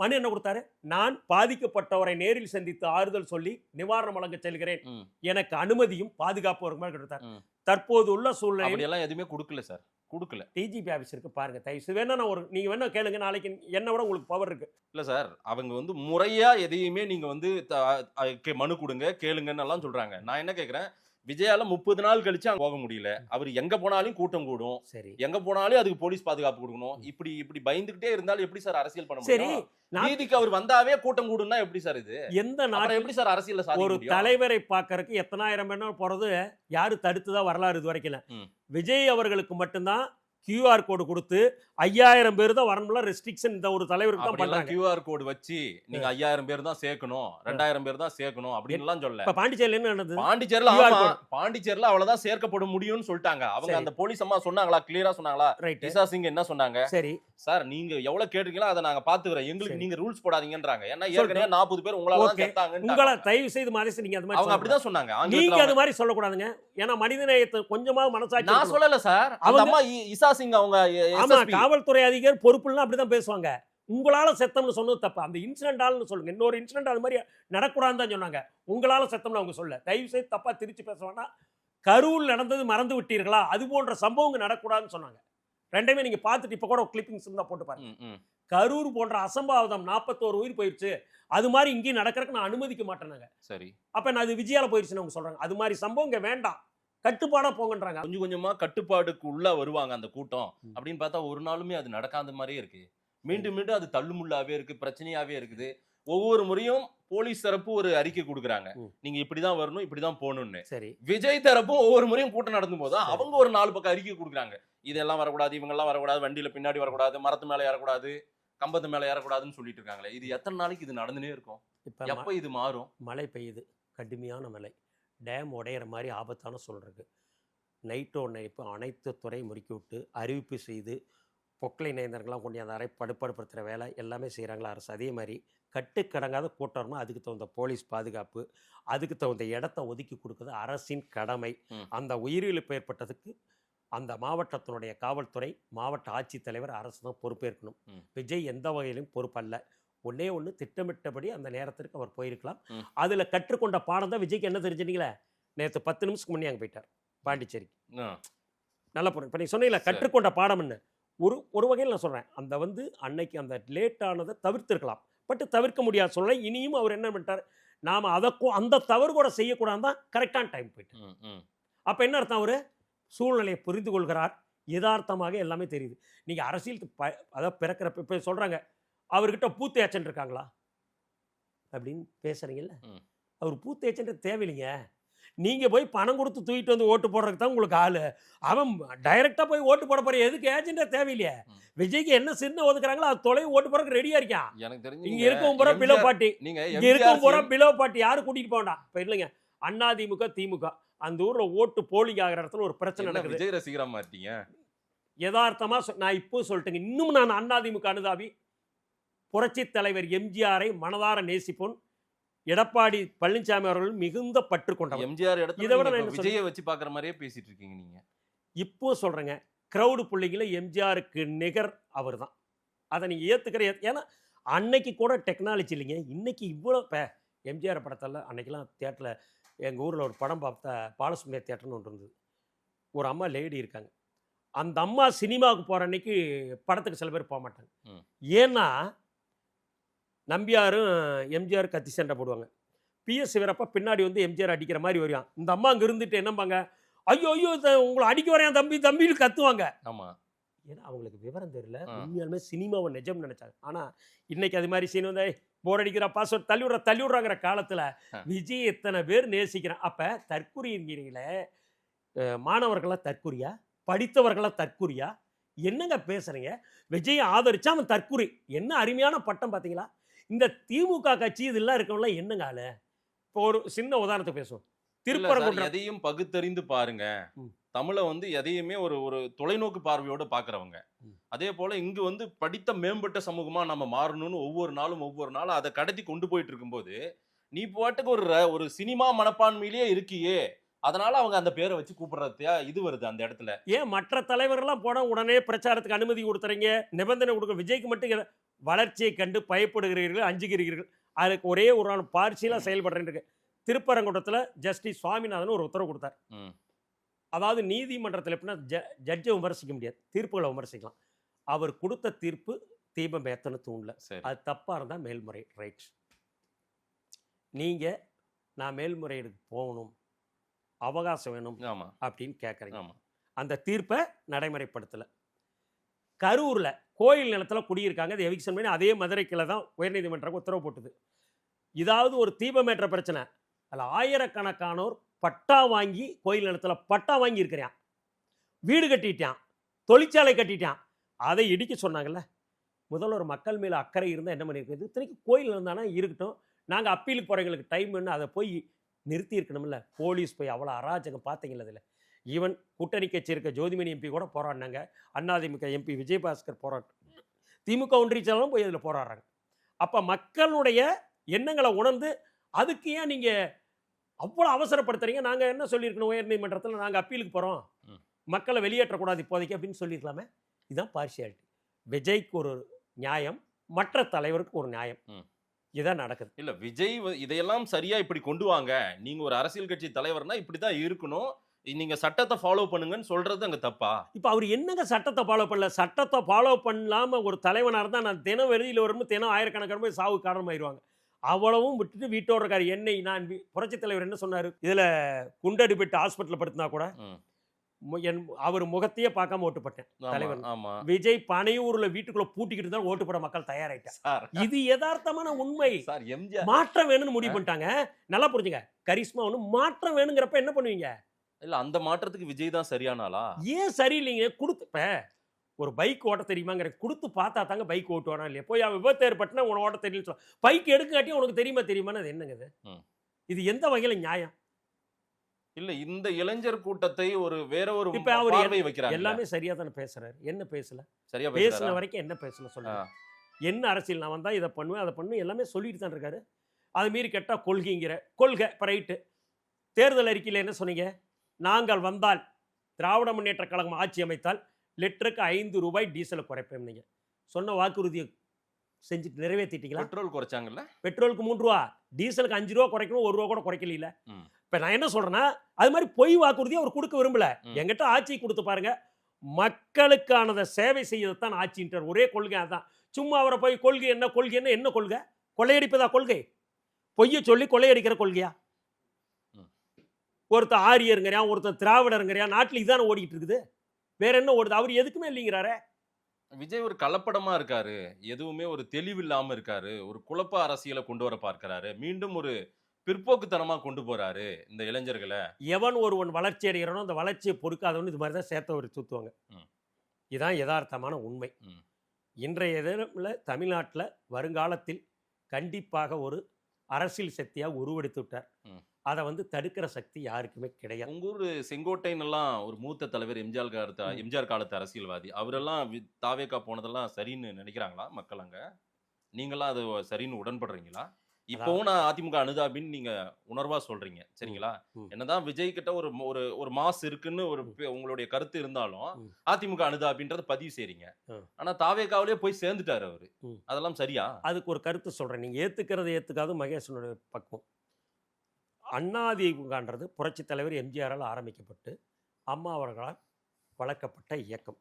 மனு என்ன கொடுத்தாரு? நான் பாதிக்கப்பட்டவரை நேரில் சந்தித்து ஆறுதல் சொல்லி நிவாரணம் வழங்க செல்கிறேன். ம். எனக்கு அனுமதியும் பாதுகாப்பு ஒரு மாதிரி கொடுத்தார். ம். தற்போது உள்ள சூழ்நிலை அப்படி எல்லாம் எதுவுமே கொடுக்கல சார். கொடுக்கல. டிஜிபி ஆபீஸருக்கு பாருங்க. தயவு வேணா நான் நீங்க வேணா கேளுங்க. நாளைக்கு என்ன விட உங்களுக்கு பவர் இருக்கு. இல்ல சார், அவங்க முறையா எதையுமே நீங்க மனு கொடுங்க கேளுங்கன்னு எல்லாம் சொல்றாங்க. நான் என்ன கேக்குறேன், விஜயால 30 நாள் கழிச்சு அங்க போக முடியல. அவர் எங்க போனாலும் கூட்டம் கூடும். சரி, எங்க போனாலும் அதுக்கு போலீஸ் பாதுகாப்பு கொடுக்கணும். இப்படி பயந்துகிட்டே இருந்தாலும் எப்படி சார் அரசியல் பண்ண சரி. முடியும்? நீதிக்கு அவர் வந்தாவே கூட்டம் கூடும்னா எப்படி சார் இது? எந்த அப்புறம் நாடு எப்படி சார் அரசியல்ல சாதிக்க ஒரு முடியும்? தலைவரை பார்க்கறதுக்கு எத்தனாயிரம் பேர் போறது யாரு தடுத்துதான் வரலாறு இது வரைக்கும் இல்ல. ம். விஜய் அவர்களுக்கு மட்டும்தான் QR கோடு கொடுத்து 5000 பேர் தான் வரணும்ல ரெஸ்ட்ரிக்ஷன் இந்த ஒரு தலைவருக்கு தான் அப்படியெல்லாம் பண்றாங்க. QR கோடு வச்சு நீங்க 5000 பேர் தான் சேர்க்கணும், 2000 பேர் தான் சேர்க்கணும் அப்படின்னு எல்லாம் சொல்ல. இப்ப பாண்டிச்சேரியில என்ன நடந்தது? பாண்டிச்சேரியில QR ஆமா, கோடு. பாண்டிச்சேரியில அவ்வளவுதான் சேர்க்கப்பட முடியும்னு சொல்லிட்டாங்க. அவங்க சரி. அந்த போலீஸ் அம்மா சொன்னாங்களா? கிளியரா சொன்னாங்களா? ரைட். இசா சிங் என்ன சொன்னாங்க? சரி, சார் நீங்க எவ்வளவு கேட்டீங்களோ அதை நாங்க பாத்துக்கிறோம். எங்களுக்கு சரி. நீங்க ரூல்ஸ் போடாதீங்கன்றாங்க. ஏன்னா சொல்றேன். ஏற்கனவே 40 பேர் உங்களால தான் ஓகே. செத்தாங்கன்னு உங்களை தயவு செய்து மாதேஷ் நீங்க அது மாதிரி அவங்க சொல்லக்கூடாது. அப்படிதான் சொன்னாங்க. நீங்க ஆங்கிலத்துல அது மாதிரி சொல்லக்கூடாதுங்க. ஏன்னா மனிதநேயத்தை கொஞ்சமாவது மனசாட்சி நான் இருக்கணும். சொல்லல சார். அந்த அவங்க- அம்மா இசா சிங் அவங்க ஆமா, SSP. காவல்துறை அதிகாரி பொறுப்புலாம் அப்படிதான் பேசுவாங்க. உங்களால செத்தம்னு சொன்னது தப்பு. அந்த இன்சிடென்ட் ஆல்னு சொல்லுங்க. இன்னொரு இன்சிடென்ட் அது மாதிரி நடக்கூடாதுன்னு தான் சொன்னாங்க. உங்களால செத்தம்னு அவங்க சொல்ல. தயவு செய்து தப்பா திருச்சி பேச வேண்டாம். கரூர் நடந்தது மறந்து விட்டீர்களா? அது போன்ற சம்பவங்கள் நடக்கூடாதுன்னு சொன்னாங்க. ரெண்டையுமே நீங்க பார்த்துட்டு இப்ப கூட கிளிப்பிங்ஸ் இருந்தா போட்டு பாருங்க. ம், ம். கரூர் போன்ற அசம்பாவிதம் 41 உயிர் போயிருச்சு. அது மாதிரி இங்கேயும் நடக்கிறதுக்கு நான் அனுமதிக்க மாட்டேனாங்க. சரி. அப்ப நான் அது விஜயால போயிருச்சுன்னு அவங்க சொல்றாங்க. அது மாதிரி சம்பவம் இங்க வேண்டாம், கட்டுப்பாடா போங்கன்றாங்க. கொஞ்சம் கொஞ்சமா கட்டுப்பாடுக்கு உள்ள வருவாங்க அந்த கூட்டம் அப்படின்னு பார்த்தா ஒரு நாளுமே அது நடக்காத மாதிரியே இருக்கு. மீண்டும் மீண்டும் அது தள்ளுமுள்ளாவே இருக்கு, பிரச்சனையாவே இருக்குது. ஒவ்வொரு முறையும் போலீஸ் தரப்பு ஒரு அறிக்கை கொடுக்குறாங்க, நீங்க இப்படிதான் வரணும், இப்படிதான் போகணும்னு. சரி, விஜய் தரப்பும் ஒவ்வொரு முறையும் கூட்டம் நடந்தும் போது சரி. அவங்க ஒரு 4 பக்கம் அறிக்கை கொடுக்குறாங்க. இதெல்லாம் வரக்கூடாது, இவங்க எல்லாம் வரக்கூடாது, வண்டியில பின்னாடி வரக்கூடாது, மரத்து மேல ஏறக்கூடாது, கம்பத்து மேல ஏறக்கூடாதுன்னு சொல்லிட்டு இருக்காங்களே. இது எத்தனை நாளைக்கு இது நடந்துனே இருக்கும்? இப்ப எப்ப இது மாறும்? மழை பெய்யுது, கடுமையான மழை, டேம் உடையிற மாதிரி ஆபத்தான சூழல் இருக்கு. நைட்டோட இப்போ அனைத்து துறை முறுக்கி விட்டு அறிவிப்பு செய்து பொக்லை நேந்தர்கள்லாம் கொண்டு அந்த அறை படுப்படுத்துகிற வேலை எல்லாமே செய்கிறாங்களா அரசு. அதே மாதிரி கட்டுக்கடங்காத கூட்டம்னா அதுக்கு தகுந்த போலீஸ் பாதுகாப்பு, அதுக்கு தகுந்த இடத்த ஒதுக்கி கொடுக்குறது அரசின் கடமை. அந்த உயிரிழப்பு ஏற்பட்டதுக்கு அந்த மாவட்டத்தினுடைய காவல்துறை, மாவட்ட ஆட்சித்தலைவர், அரசு தான் பொறுப்பேற்கணும். விஜய் எந்த வகையிலும் பொறுப்பல்ல. ஒன்னே ஒன்று, திட்டமிட்டபடி அந்த நேரத்திற்கு அவர் போயிருக்கலாம். அதில் கற்றுக்கொண்ட பாடம் தான் விஜய்க்கு என்ன தெரிஞ்சுனீங்களே, நேற்று 10 நிமிஷத்துக்கு முன்னே அங்கே போயிட்டார் பாண்டிச்சேரிக்கு. நல்ல பொருள். இப்போ நீங்கள் சொன்னீங்களா கற்றுக்கொண்ட பாடம்னு, ஒரு வகையில் நான் சொல்கிறேன், அந்த அன்னைக்கு அந்த லேட் ஆனதை தவிர்த்திருக்கலாம். பட் தவிர்க்க முடியாத சூழ்நிலை. இனியும் அவர் என்ன பண்ணிட்டார், நாம் அந்த தவறு கூட செய்யக்கூடாது தான் கரெக்டான டைம் போயிட்டு. அப்போ என்ன அர்த்தம், அவர் சூழ்நிலையை புரிந்து கொள்கிறார். யதார்த்தமாக எல்லாமே தெரியுது. நீங்கள் அரசியலுக்கு அதாவது பிறக்கிறப்ப இப்போ சொல்கிறாங்க அவர்கிட்ட பூத்து ஏச்சன் இருக்காங்களா அப்படின்னு பேசுகிறீங்கல்ல. அவர் பூத்து ஏச்சன்ட்டு தேவையில்லைங்க. நீங்கள் போய் பணம் கொடுத்து தூக்கிட்டு வந்து ஓட்டு போடுறதுக்கு தான் உங்களுக்கு ஆள். அவன் டைரெக்டாக போய் ஓட்டு போட போகிற எதுக்கு ஏஜென்ட்டே தேவையில்லையே. விஜய்க்கு என்ன சின்ன ஒதுக்குறாங்களோ அது தொலைவு ஓட்டு போடுறதுக்கு ரெடியாக இருக்கான். எனக்கு தெரிஞ்சு இங்கே இருக்கவும் போகிற பிலோ பாட்டி, இங்கே இருக்கவும் போகிற பிலோ பாட்டி யாரும் கூட்டிகிட்டு போகண்டாம். இப்போ இல்லைங்க, அதிமுக திமுக அந்த ஊரில் ஓட்டு போலிங் ஆகிற இடத்துல ஒரு பிரச்சனை நடக்குது. விஜய் ரசிகரா மாட்டீங்க. யதார்த்தமாக நான் இப்போ சொல்லிட்டேங்க. இன்னும் நான் அதிமுக அனுதாபி. புரட்சி தலைவர் எம்ஜிஆரை மனதார நேசிப்போன். எடப்பாடி பழனிசாமி அவர்கள் மிகுந்த பற்று கொண்டவர். எம்ஜிஆர் இதை விட நான் இடத்துல என்ன விஜயை வச்சு பாக்குற மாதிரியே பேசிட்டு இருக்கீங்க நீங்க. இப்போ சொல்றேங்க, கிரௌடு பிள்ளைங்கள எம்ஜிஆருக்கு நிகர் அவர் தான். அதை நீங்க ஏத்துக்கிற ஏன்னா அன்னைக்கு கூட டெக்னாலஜி இல்லைங்க. இன்னைக்கு இவ்வளோ எம்ஜிஆர் படத்தில் அன்னைக்கெல்லாம் தேட்டரில் எங்கள் ஊரில் ஒரு படம் பார்த்தா பாலசுப்ரமணிய தேட்டர்னு ஒன்று இருந்தது. ஒரு அம்மா லேடி இருக்காங்க. அந்த அம்மா சினிமாவுக்கு போகிற அன்னைக்கு படத்துக்கு சில பேர் போக மாட்டாங்க. ஏன்னா நம்பியாரும் எம்ஜிஆர் கத்தி சண்டை போடுவாங்க. பிஎஸ் வீரப்பா பின்னாடி வந்து எம்ஜிஆர் அடிக்கிற மாதிரி வருவான். இந்த அம்மா அங்கே இருந்துட்டு என்னம்பாங்க, ஐயோ ஐயோ உங்களை அடிக்க வரையான் தம்பி தம்பின்னு கத்துவாங்க. ஆமாம், ஏன்னா அவங்களுக்கு விவரம் தெரியல. உண்மையாலுமே சினிமாவை நிஜம் நினைச்சாங்க. ஆனால் இன்னைக்கு அது மாதிரி சீன் வந்து போர் அடிக்கிற பாஸ்வேர்ட் தள்ளி விடுறாங்கிற காலத்தில் விஜய் எத்தனை பேர் நேசிக்கிறான். அப்போ தற்குறிங்கிறீங்களே, மாணவர்களாக தற்குறியா, படித்தவர்களாக தற்குறியா, என்னங்க பேசுறீங்க? விஜயை ஆதரிச்சா அவன் தற்குறி. என்ன அருமையான பட்டம் பார்த்தீங்களா? இந்த திமுக கட்சி இதெல்லாம் இருக்கவங்கள என்னங்க ஆளு? இப்போ ஒரு சின்ன உதாரணத்தை பேசுவோம். திருப்பரங்குன்றம் எதையும் பகுத்தறிந்து பாருங்க. தமிழை வந்து எதையுமே ஒரு ஒரு தொலைநோக்கு பார்வையோட பாக்குறவங்க. அதே போல இங்கு வந்து படித்த மேம்பட்ட சமூகமா நம்ம மாறணும்னு ஒவ்வொரு நாளும் அதை கடத்தி கொண்டு போயிட்டு இருக்கும்போது நீ பாட்டுக்கு ஒரு சினிமா மனப்பான்மையிலேயே இருக்கியே, அதனால அவங்க அந்த பேரை வச்சு கூப்பிடுறதையா இது வருது அந்த இடத்துல. ஏன் மற்ற தலைவர்கள்லாம் போனால் உடனே பிரச்சாரத்துக்கு அனுமதி கொடுத்துறீங்க, நிபந்தனை கொடுக்க? விஜய்க்கு மட்டும் வளர்ச்சியை கண்டு பயப்படுகிறீர்கள், அஞ்சுகிறீர்கள். அதுக்கு ஒரே ஒரு பார்சியலாக செயல்படுறேன். திருப்பரங்குன்றத்தில் ஜஸ்டிஸ் சுவாமிநாதன் ஒரு உத்தரவு கொடுத்தார். அதாவது நீதிமன்றத்தில் எப்படின்னா ஜட்ஜை விமர்சிக்க முடியாது, தீர்ப்புகளை விமர்சிக்கலாம். அவர் கொடுத்த தீர்ப்பு தீபம் ஏத்தனை தூண்டல. அது தப்பாக இருந்தால் மேல்முறை ரைட். நீங்கள் நான் மேல்முறையீடுக்கு போகணும், அவகாசம் வேணும் அப்படின்னு கேட்குறீங்க. அந்த தீர்ப்பை நடைமுறைப்படுத்தலை. கரூரில் கோயில் நிலத்தில் குடியிருக்காங்க, அது எவிக்ஷன் பண்ணி அதே மதுரைக்கில் தான் உயர்நீதிமன்றம் உத்தரவு போட்டுது. இதாவது ஒரு தீபமேற்ற பிரச்சனை, அதில் ஆயிரக்கணக்கானோர் பட்டா வாங்கி கோயில் நிலத்தில் பட்டா வாங்கி இருக்கிறான், வீடு கட்டிட்டான், தொழிற்சாலை கட்டிட்டான். அதை இடிக்க சொன்னாங்கல்ல. முதல்வர் மக்கள் மேலே அக்கறை இருந்தால் என்ன பண்ணியிருக்குது? இத்தனைக்கு கோயில் இருந்தானா இருக்கட்டும், நாங்கள் அப்பீலுக்கு போகிறவங்களுக்கு டைம்னு அதை போய் நிறுத்தி இருக்கணும்ல. போலீஸ் போய் அவ்வளோ அராஜகம் பார்த்தீங்களா? அதில் ஈவன் கூட்டணி கட்சி இருக்க ஜோதிமணி எம்பி கூட போராடினாங்க, அதிமுக எம்பி விஜயபாஸ்கர் போராட்டம், திமுக ஒன்றியச்சாலும் போய் அதில் போராடுறாங்க. அப்போ மக்களுடைய எண்ணங்களை உணர்ந்து அதுக்கு ஏன் நீங்கள் அவ்வளோ அவசரப்படுத்துறீங்க? நாங்கள் என்ன சொல்லியிருக்கணும், உயர்நீதிமன்றத்தில் நாங்கள் அப்பீலுக்கு போகிறோம், மக்களை வெளியேற்றக்கூடாது இப்போதைக்கு அப்படின்னு சொல்லியிருக்கலாமே. இதுதான் பார்ஷியாலிட்டி. விஜய்க்கு ஒரு நியாயம், மற்ற தலைவருக்கு ஒரு நியாயம். இதான் நடக்குது. இல்ல விஜய் இதையெல்லாம் சரியா இப்படி கொண்டு வாங்க, நீங்க ஒரு அரசியல் கட்சி தலைவர்னா இப்படிதான் இருக்கணும், நீங்க சட்டத்தை ஃபாலோ பண்ணுங்கன்னு சொல்றது அங்க தப்பா? இப்போ அவர் என்னங்க சட்டத்தை ஃபாலோ பண்ணல? சட்டத்தை ஃபாலோ பண்ணாம ஒரு தலைவனாக இருந்தால் நான் தினம் வெளியில் வரும்போது தினம் ஆயிரக்கணக்கான போய் சாவு காரணமாயிருவாங்க. அவ்வளவும் விட்டுட்டு வீட்டோட இருக்காரு. என்னை நான் புரட்சி தலைவர் என்ன சொன்னார், இதில் குண்டடிபட்டு ஹாஸ்பிட்டலில் படுத்தினா கூட அவர் முகத்தையே பார்க்காம ஓட்டுப்பட்டேன் தலைவர். விஜய் பனையூர்ல வீட்டுக்குள்ள பூட்டிக்கிட்டு தான் ஓட்டு போட மக்கள் தயாராயிட்டார். இது யதார்த்தமான உண்மை. மாற்றம் வேணும்னு முடிவு பண்ணிட்டாங்க. நல்லா புரிஞ்சுங்க, கரிஸ்மா ஒண்ணு மாற்றம் வேணுங்கிறப்ப என்ன பண்ணுவீங்க? இல்ல அந்த மாற்றத்துக்கு விஜய் தான் சரியானாலா? ஏன் சரியில்லைங்க? கொடுத்து ஒரு பைக் ஓட்ட தெரியுமாங்கிற கொடுத்து பார்த்தா தாங்க பைக் ஓட்டுவானா இல்லையா? போய் விபத்து ஏற்பட்டுனா உனக்கு ஓட்ட தெரியல சொல்ல, பைக் எடுக்காட்டி உனக்கு தெரியுமான்னு அது என்னங்க இது? எந்த வகையில நியாயம்? இல்ல இந்த இளைஞர் கூட்டத்தை ஒரு வேற ஒரு பார்வை வைக்கிறாங்க. எல்லாமே சரியா தானே பேசுறாரு. என்ன பேசல? சரியா பேசுன வரைக்கும் என்ன பேசல சொல்லுங்க. என்ன அரசியல் நான் வந்தா இதை பண்ணுவேன் அதை பண்ணுவேன் எல்லாமே சொல்லிட்டு தான் இருக்காரு. அது மீறி கேட்டா கொள்கைங்கிற கொள்கை ரைட்டு. தேர்தல் அறிக்கையில் என்ன சொன்னீங்க? நாங்கள் வந்தால் திராவிட முன்னேற்ற கழகம் ஆட்சி அமைத்தால் லிட்டருக்கு 5 ரூபாய் டீசலை குறைப்பேன். நீங்க சொன்ன வாக்குறுதியை செஞ்சுட்டு நிறைவேற்றிட்டீங்களா? பெட்ரோல் குறைச்சாங்கல்ல, பெட்ரோலுக்கு 3 ரூபா, டீசலுக்கு 5 ரூபா குறைக்கணும், 1 ரூபா கூட குறைக்கல. இப்ப நான் என்ன சொல்றேன்னா, அது மாதிரி பொய் வாக்குறுதியை அவர் கொடுக்க விரும்பல. எங்கிட்ட ஆட்சி கொடுத்து பாருங்க, மக்களுக்கானதை சேவை செய்யறதுதான் ஆட்சின்றார். ஒரே கொள்கை அதான். சும்மா அவரை போய் கொள்கை என்ன என்ன கொள்கை? கொள்ளையடிப்பதா கொள்கை? பொய்ய சொல்லி கொள்ளையடிக்கிற கொள்கையா? ஒருத்தர் ஆரியருங்கிறான், ஒருத்தர் திராவிடருங்கிறான். நாட்டில் இதுதானே ஓடிக்கிட்டு இருக்குது, வேற என்ன ஓடுது? அவர் எதுக்குமே இல்லைங்கிறாரே. விஜய் ஒரு கலப்படமா இருக்காரு, எதுவுமே ஒரு தெளிவில்லாம இருக்காரு, ஒரு குழப்ப அரசியலை கொண்டு வர பார்க்கிறாரு, மீண்டும் ஒரு பிற்போக்குத்தனமா கொண்டு போறாரு இந்த இளைஞர்களை. எவன் ஒருவன் வளர்ச்சி அடைகிறானோ அந்த வளர்ச்சியை பொறுக்காதவன் இது மாதிரி தான் சேர்த்த ஒரு சுத்துவாங்க. இதுதான் யதார்த்தமான உண்மை. இன்றைய தினத்தில் தமிழ்நாட்டில் வருங்காலத்தில் கண்டிப்பாக ஒரு அரசியல் சக்தியாக உருவெடுத்து விட்டார். அதை தடுக்கிற சக்தி யாருக்குமே கிடையாது. உங்க ஊர் செங்கோட்டைன்னு எல்லாம் ஒரு மூத்த தலைவர் எம்ஜிஆர் காலத்து அரசியல்வாதி, அவரெல்லாம் தாவேக்கா போனதெல்லாம் சரின்னு நினைக்கிறாங்களா மக்கள்? அங்க நீங்களாம் அது சரின்னு உடன்படுறீங்களா? இப்போவும் நான் அதிமுக அனுதாபின்னு நீங்க உணர்வா சொல்றீங்க, சரிங்களா? என்னதான் விஜய் கிட்ட ஒரு ஒரு ஒரு மாஸ் இருக்குன்னு உங்களுடைய கருத்து இருந்தாலும் அதிமுக அனுதாபின்றத பதிவு செய்றீங்க. ஆனா தாவேகாவிலே போய் சேர்ந்துட்டாரு அவரு. அதெல்லாம் சரியா? அதுக்கு ஒரு கருத்து சொல்றேன். நீங்க ஏத்துக்கிறது ஏத்துக்காது மகேசனுடைய பக்கம். அதிமுகன்றது புரட்சி தலைவர் எம்ஜிஆரால் ஆரம்பிக்கப்பட்டு அம்மா அவர்களால் வளர்க்கப்பட்ட இயக்கம்.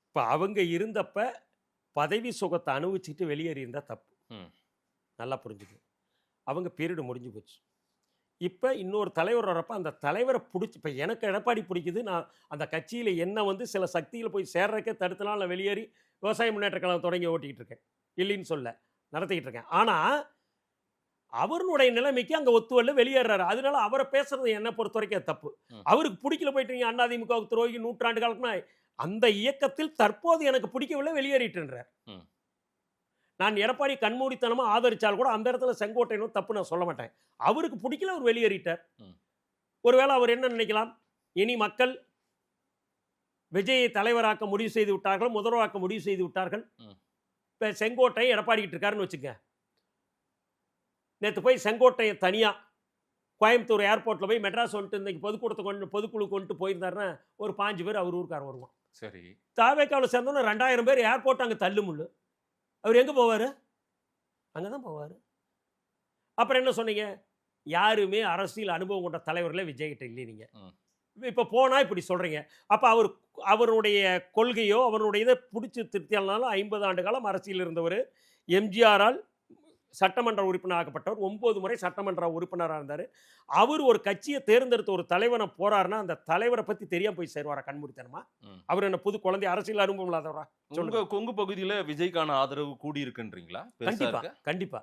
இப்போ அவங்க இருந்தப்ப பதவி சுகத்தை அனுபவிச்சுட்டு வெளியேறியிருந்தா தப்பு. நல்லா புரிஞ்சுக்கணும். அவங்க பீரியடு முடிஞ்சு போச்சு. இப்போ இன்னொரு தலைவர் வரப்போ அந்த தலைவரை பிடிச்சி, இப்போ எனக்கு எடப்பாடி பிடிக்குது, நான் அந்த கட்சியில் என்ன வந்து சில சக்தியில் போய் சேர்றதுக்கே தடுத்தனால நான் வெளியேறி விவசாய முன்னேற்ற கழகம் தொடங்கி ஓட்டிக்கிட்டு இருக்கேன், இல்லைன்னு சொல்ல, நடத்திக்கிட்டு இருக்கேன். ஆனால் அவருடைய நிலைமைக்கு அங்கே ஒத்துவல்ல, வெளியேறாரு. அதனால அவரை பேசுறது என்னை பொறுத்த வரைக்கும் தப்பு. அவருக்கு பிடிக்கல போயிட்டு அதிமுக துரோகி நூற்றாண்டு காலம்னா அந்த இயக்கத்தில் தற்போது எனக்கு பிடிக்கவில்லை, வெளியேறிட்டுன்றார். நான் எடப்பாடி கண்மூடித்தனமாக ஆதரித்தால் கூட அந்த இடத்துல செங்கோட்டையனும் தப்பு நான் சொல்ல மாட்டேன். அவருக்கு பிடிக்கல, அவர் வெளியேறிட்டார். ஒருவேளை அவர் என்ன நினைக்கலாம், இனி மக்கள் விஜயை தலைவராக்க முடிவு செய்து விட்டார்கள், முதல்வராக்க முடிவு செய்து விட்டார்கள், இப்போ செங்கோட்டை எடப்பாடிக்கிட்டு இருக்காருன்னு வச்சுக்க. நேற்று போய் செங்கோட்டையை தனியாக கோயம்புத்தூர் ஏர்போர்ட்டில் போய் மெட்ராஸ் வந்துட்டு இன்றைக்கி பொதுக்குழு கொண்டு போயிருந்தாருன்னா ஒரு 5 பேர் அவர் ஊருக்கார் வருவான். சரி, தாவேக்காவில் சேர்ந்தோன்னா 2000 பேர் ஏர்போர்ட் அங்கே தள்ளு முள்ளு. அவர் எங்கே போவார்? அங்கே தான் போவார். அப்புறம் என்ன சொன்னீங்க, யாருமே அரசியல் அனுபவம் கொண்ட தலைவர்களே விஜய்கிட்ட இல்லை. நீங்கள் இப்போ போனால் இப்படி சொல்கிறீங்க. அப்போ அவருடைய கொள்கையோ அவருடைய இதை பிடிச்சி திருத்தியாலும் 50 ஆண்டு காலம் அரசியல் இருந்தவர், எம்ஜிஆரால் சட்டமன்ற உறுப்பினர் ஆக்கப்பட்டவர், 9 முறை சட்டமன்ற உறுப்பினராக இருந்தார். அவர் ஒரு கட்சியை தேர்ந்தெடுத்த ஒரு தலைவனை போறாருன்னா அந்த தலைவரை பற்றி தெரியாம போய் சேருவாரா கண்மூடித்தனமா? அவர் என்ன புது குழந்தை அரசியல் அனுபவம் இல்லாதவரா? சொல்லுங்க. கொங்கு பகுதியில் விஜய்க்கான ஆதரவு கூடி இருக்குன்றீங்களா? கண்டிப்பா கண்டிப்பா.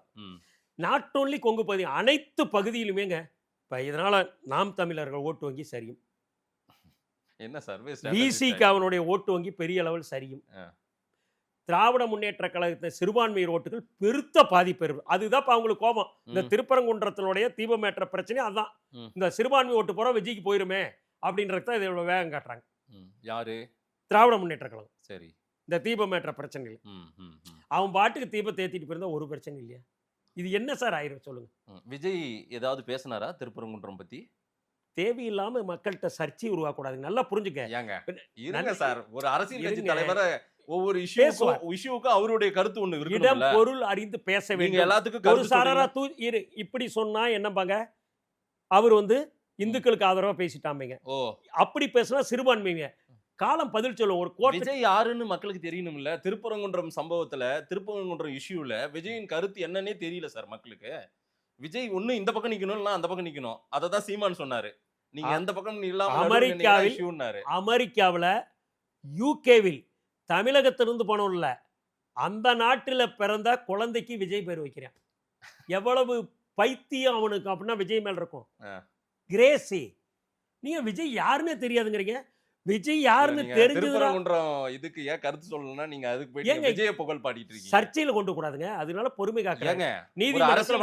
நாட் ஓன்லி கொங்கு பகுதி, அனைத்து பகுதியிலுமேங்க. இப்போ இதனால நாம் தமிழர்கள் ஓட்டு வங்கி சரியும், என்ன சர்வே விசிக்கு அவனுடைய ஓட்டு வங்கி பெரிய அளவில் சரியும், திராவிட முன்னேற்ற கழகத்தை சிறுபான்மையர் ஓட்டுகள் பெருத்த பாதிப்பு. அதுதான் அவங்களுக்கு கோபம். இந்த திருப்பரங்குன்றத்தினுடைய தீபமேற்ற பிரச்சனை அதுதான். இந்த சிறுபான்மை ஓட்டு போற விஜய்க்கு போயிருமே அப்படின்றத இதோட வேகம் காட்டுறாங்க. யாரு? திராவிட முன்னேற்ற கழகம். சரி, இந்த தீபமேற்ற பிரச்சனை அவன் பாட்டுக்கு தீபத்தை ஏத்திட்டு போயிருந்தா ஒரு பிரச்சனை இல்லையா? இது என்ன சார் ஆயிரும் சொல்லுங்க. விஜய் ஏதாவது பேசினாரா திருப்பரங்குன்றம் பத்தி? தேவையில்லாம மக்கள்கிட்ட சர்ச்சை உருவாக்கூடாது. நல்லா புரிஞ்சுக்க. ஏங்க சார், ஒரு அரசியல் கட்சி தலைவரை ஒவ்வொரு இஷ்யூக்கும் அவருடைய கருத்து ஒண்ணு இருக்கு. இடம் பொருள் அறிந்து பேச வேண்டும். எல்லாத்துக்கும் ஒரு சாராரா இப்படி சொன்னா என்னப்பாங்க, அவர் வந்து இந்துக்களுக்கு ஆதரவா பேசிட்டாம்பீங்க. அப்படி பேசினா சிறுபான்மைங்க. காலம் பதில் சொல்லும். ஒரு கோர்ட் விஜய் யாருன்னு மக்களுக்கு தெரியணும் இல்ல? திருப்பரங்குன்றம் சம்பவத்துல, திருப்பரங்குன்றம் இஷ்யூல விஜயின் கருத்து என்னன்னே தெரியல சார் மக்களுக்கு. விஜய் ஒண்ணு இந்த பக்கம் நிக்கணும், இல்ல அந்த பக்கம் நிக்கணும். அததான் சீமான் சொன்னாரு. நீங்க எந்த பக்கம் அமெரிக்காவில் யூகேவில் தமிழகத்திலிருந்து போனோம்ல, அந்த நாட்டில் பிறந்த குழந்தைக்கு விஜய் பேர் வைக்கிறேன். எவ்வளவு பைத்தியம் அவனுக்கு அப்படின்னா விஜய் மேல இருக்கும். கிரேசி, நீங்க விஜய் யாருன்னே தெரியாதுங்கிறீங்க. விஜய் யாருன்னு தெரிஞ்சதுன்னா இதுக்கு ஏன் கருத்து சொல்லணும்னா நீங்க அதுக்கு போய் விஜய புகழ் பாடிட்டு இருக்கீங்க. சர்ச்சையில கொண்டு கூடாதுங்க. அதனால பொறுமை காக்குறாங்க. நீதிமன்றத்துல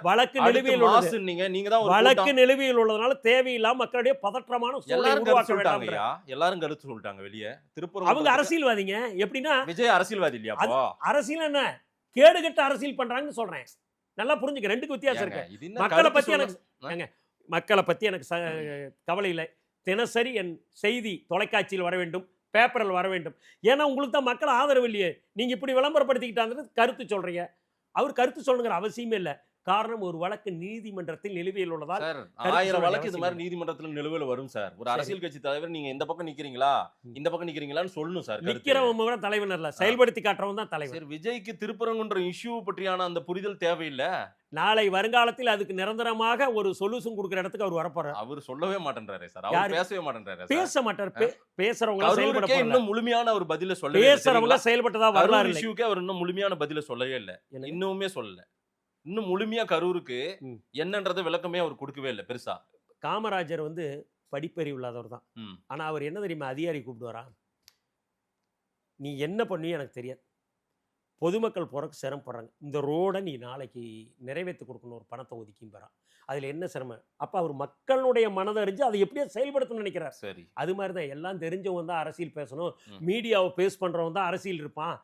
வழக்கு நிலுவையில் உள்ளது. நீங்க தான் வழக்கு நிலுவையில் உள்ளதனால தேவையில்லாம மக்களுடைய பதற்றமான சூழலை உருவாக்க வேண்டாம். எல்லாரும் கருத்து சொல்லிட்டாங்க வெளியே. திருப்பூர் அவங்க அரசியல்வாதிங்க. எப்படின்னா விஜய் அரசியல்வாதி இல்லையா? அரசியல் என்ன கேடுகட்ட அரசியல் பண்றாங்கன்னு சொல்றேன். நல்லா புரிஞ்சுக்க. ரெண்டுக்கு வித்தியாசம் இருக்கு. மக்களை பத்தி எனக்கு கவலை இல்லை. தினசரி என் செய்தி தொலைக்காட்சியில் வர வேண்டும், பேப்பரில் வர வேண்டும். ஏன்னா உங்களுக்கு தான் மக்கள் ஆதரவு இல்லையே. நீங்கள் இப்படி விளம்பரப்படுத்திக்கிட்டாங்க கருத்து சொல்கிறீங்க. அவர் கருத்து சொல்லுங்கிற அவசியமே இல்லை. காரணம், ஒரு வழக்கு நீதிமன்றத்தில் நிலுவையில் உள்ளதால். 1000 வழக்கு இது மாதிரி நீதிமன்றத்தில் நிலுவையில் வரும் சார். ஒரு அரசியல் கட்சி தலைவர் நீங்க இந்த பக்கம் நிக்கிறீங்களா, இந்த பக்கம் நிக்கிறீங்களான்னு சொல்லணும் சார். நிக்கிறவங்க கூட தலைவர் இல்ல, செயல்படுத்தி காட்டுறவங்க தான் தலைவர். விஜய்க்கு திருப்பரங்குன்றம் இஷ்யூ பற்றியான அந்த புரிதல் தேவையில்லை. நாளை வருங்காலத்தில் அதுக்கு நிரந்தரமாக ஒரு சொல்யூஷன் கொடுக்குற இடத்துக்கு அவர் வரப்போறாரு. அவர் சொல்லவே மாட்டேன்றாரு சார். அவர் பேசவே மாட்டேன்றாரு. பேச மாட்டார். பேசுறவங்க செயல்பட இன்னும் முழுமையான ஒரு பதில சொல்லவே. பேசுறவங்க செயல்பட்டதா வரலாறு இஷ்யூக்கு அவர் இன்னும் முழுமையான பதில சொல்லவே இல்லை. இன்னுமே சொல்லல. இன்னும் முழுமையா கரூருக்கு என்னன்றத விளக்கமே அவர் கொடுக்கவே இல்லை பெருசா. காமராஜர் வந்து படிப்பறிவு இல்லாதவர் தான். ஆனா அவர் என்ன தெரியுமா அதிகாரி கூப்பிடுவாரா, நீ என்ன பண்ணி எனக்கு தெரியாது, பொதுமக்கள் போறதுக்கு சிரமப்படுறாங்க, இந்த ரோடை நீ நாளைக்கு நிறைவேற்றி கொடுக்கணும், ஒரு பணத்தை ஒதுக்கியும் பெறான், அதுல என்ன சிரமம். அப்ப அவர் மக்களுடைய மனதை அறிஞ்சு அதை எப்படியா செயல்படுத்தணும்னு நினைக்கிறார். சரி, அது மாதிரிதான் எல்லாம் தெரிஞ்சவங்க தான் அரசியல் பேசணும், மீடியாவை பேஸ் பண்றவங்க தான் அரசியல் இருப்பான்.